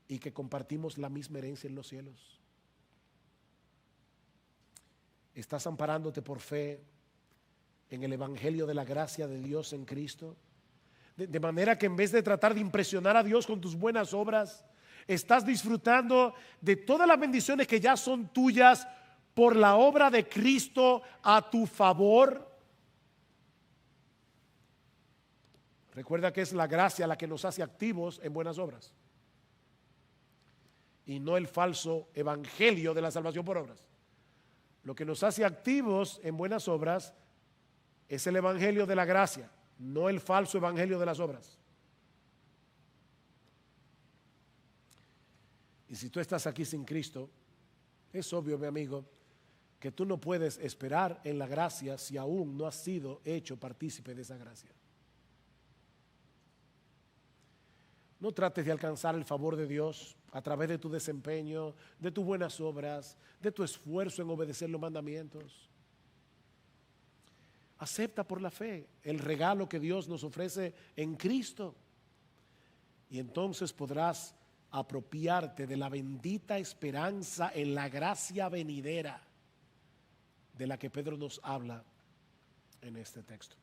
y que compartimos la misma herencia en los cielos? ¿Estás amparándote por fe en el evangelio de la gracia de Dios en Cristo? De manera que en vez de tratar de impresionar a Dios con tus buenas obras, estás disfrutando de todas las bendiciones que ya son tuyas por la obra de Cristo a tu favor. Recuerda que es la gracia la que nos hace activos en buenas obras y no el falso evangelio de la salvación por obras. Lo que nos hace activos en buenas obras es el evangelio de la gracia, no el falso evangelio de las obras. Y si tú estás aquí sin Cristo, es obvio, mi amigo, que tú no puedes esperar en la gracia si aún no has sido hecho partícipe de esa gracia. No trates de alcanzar el favor de Dios a través de tu desempeño, de tus buenas obras, de tu esfuerzo en obedecer los mandamientos. Acepta por la fe el regalo que Dios nos ofrece en Cristo, y entonces podrás apropiarte de la bendita esperanza en la gracia venidera de la que Pedro nos habla en este texto.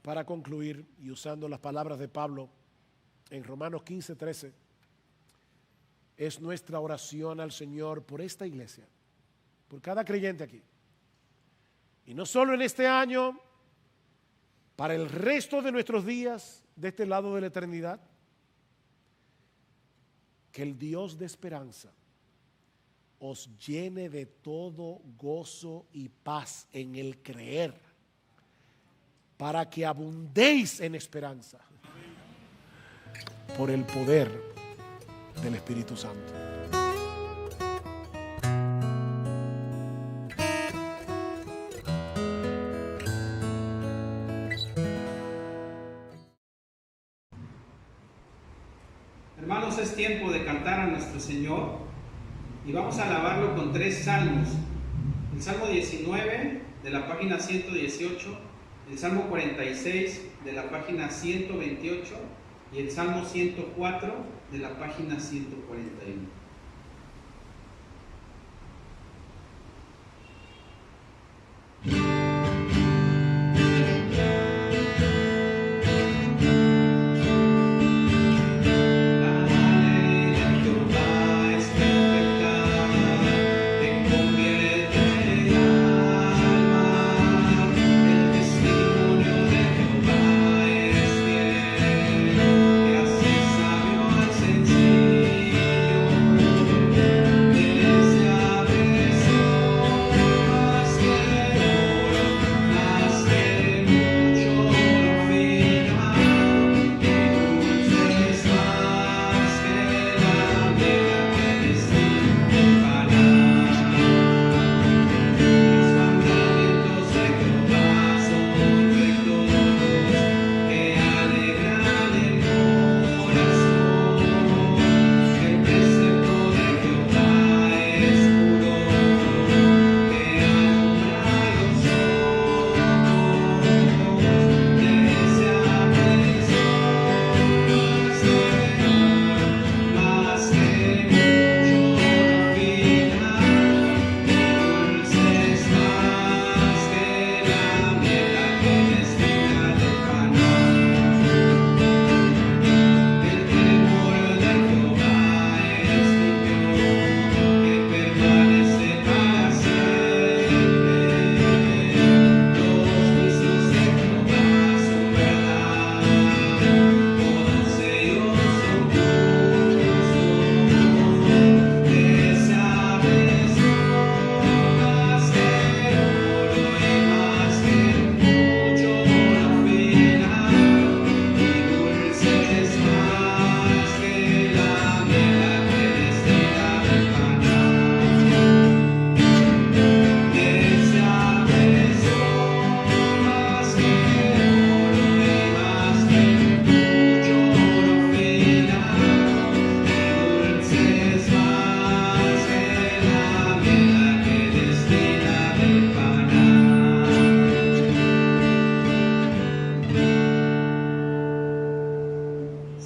Para concluir, y usando las palabras de Pablo en Romanos 15:13, es nuestra oración al Señor por esta iglesia, por cada creyente aquí, y no solo en este año, para el resto de nuestros días de este lado de la eternidad, que el Dios de esperanza os llene de todo gozo y paz en el creer, para que abundéis en esperanza por el poder del Espíritu Santo. Hermanos, es tiempo de cantar a nuestro Señor y vamos a alabarlo con 3 salmos. El Salmo 19 de la página 118, el Salmo 46 de la página 128 y el Salmo 104 de la página 141.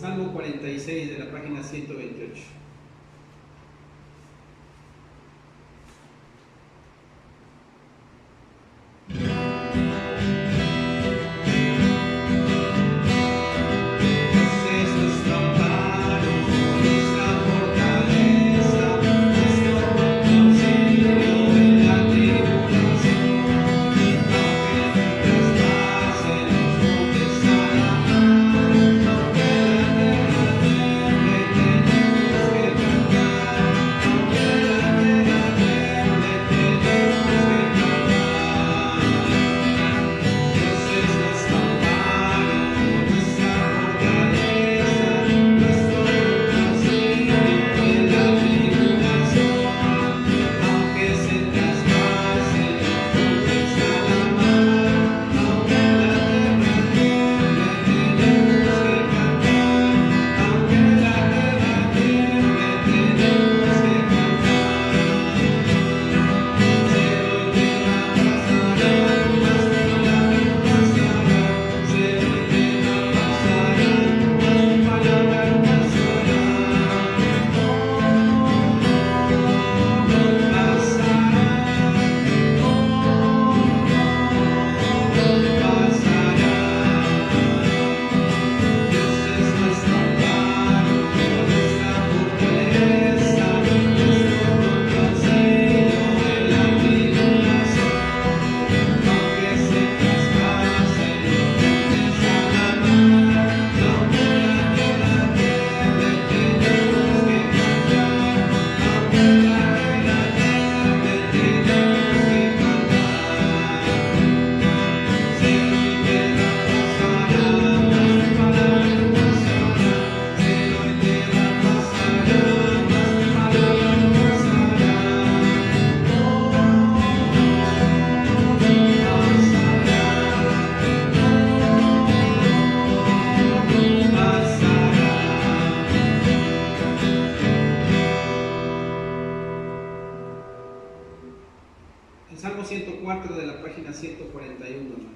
Salmo 46 de la página 128. Que 24 de la página 141, hermanos.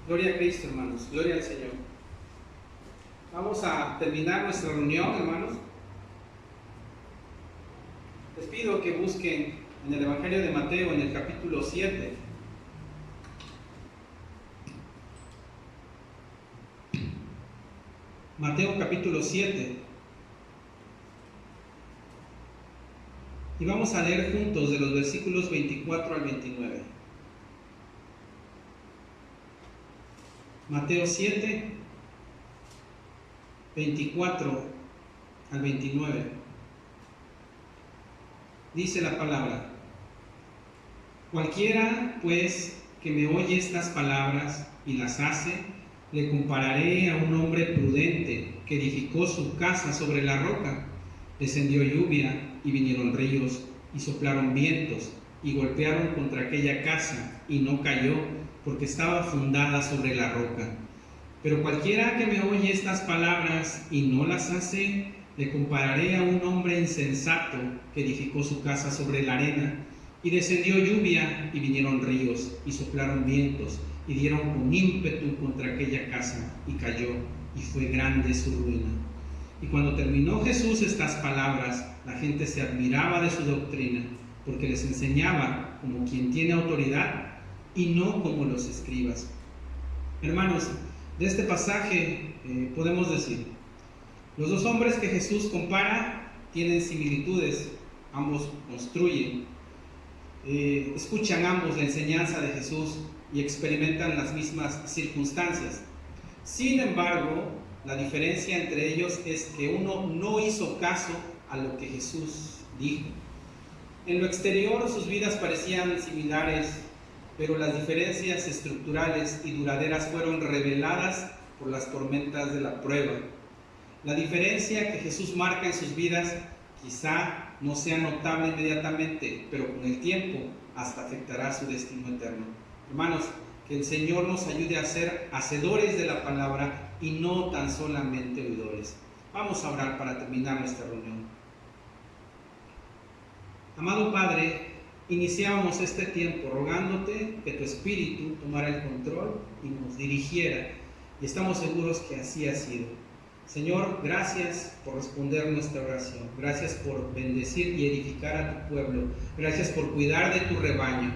Gloria a Cristo, hermanos. Gloria al Señor. Vamos a terminar nuestra reunión, hermanos. Les pido que busquen en el Evangelio de Mateo, en el capítulo 7. Mateo capítulo 7. Y vamos a leer juntos de los versículos 24 al 29. Mateo 7, 24 al 29. Dice la palabra: cualquiera, pues, que me oye estas palabras y las hace, le compararé a un hombre prudente que edificó su casa sobre la roca. Descendió lluvia y vinieron ríos y soplaron vientos y golpearon contra aquella casa y no cayó, porque estaba fundada sobre la roca. Pero cualquiera que me oye estas palabras y no las hace, le compararé a un hombre insensato que edificó su casa sobre la arena. Y descendió lluvia y vinieron ríos y soplaron vientos y dieron con ímpetu contra aquella casa y cayó, y fue grande su ruina. Y cuando terminó Jesús estas palabras, la gente se admiraba de su doctrina, porque les enseñaba como quien tiene autoridad y no como los escribas. Hermanos, de este pasaje podemos decir, los dos hombres que Jesús compara tienen similitudes, ambos construyen, escuchan ambos la enseñanza de Jesús y experimentan las mismas circunstancias. Sin embargo, la diferencia entre ellos es que uno no hizo caso a lo que Jesús dijo. En lo exterior sus vidas parecían similares, pero las diferencias estructurales y duraderas fueron reveladas por las tormentas de la prueba. La diferencia que Jesús marca en sus vidas quizá no sea notable inmediatamente, pero con el tiempo hasta afectará su destino eterno. Hermanos, que el Señor nos ayude a ser hacedores de la palabra y no tan solamente oidores. Vamos a orar para terminar nuestra reunión. Amado Padre, iniciábamos este tiempo rogándote que tu Espíritu tomara el control y nos dirigiera, y estamos seguros que así ha sido. Señor, gracias por responder nuestra oración, gracias por bendecir y edificar a tu pueblo, gracias por cuidar de tu rebaño.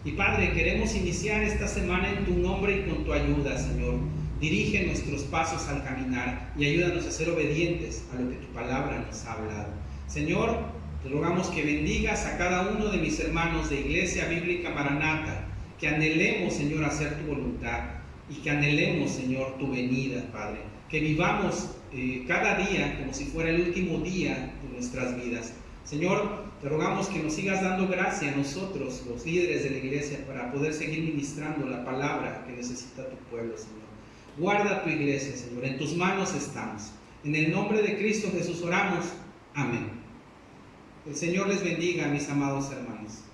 Y Padre, queremos iniciar esta semana en tu nombre y con tu ayuda, Señor. Dirige nuestros pasos al caminar y ayúdanos a ser obedientes a lo que tu palabra nos ha hablado. Señor, te rogamos que bendigas a cada uno de mis hermanos de Iglesia Bíblica Maranata, que anhelemos, Señor, hacer tu voluntad y que anhelemos, Señor, tu venida, Padre. Que vivamos cada día como si fuera el último día de nuestras vidas. Señor, te rogamos que nos sigas dando gracia a nosotros, los líderes de la iglesia, para poder seguir ministrando la palabra que necesita tu pueblo, Señor. Guarda tu iglesia, Señor, en tus manos estamos. En el nombre de Cristo Jesús oramos. Amén. El Señor les bendiga, mis amados hermanos.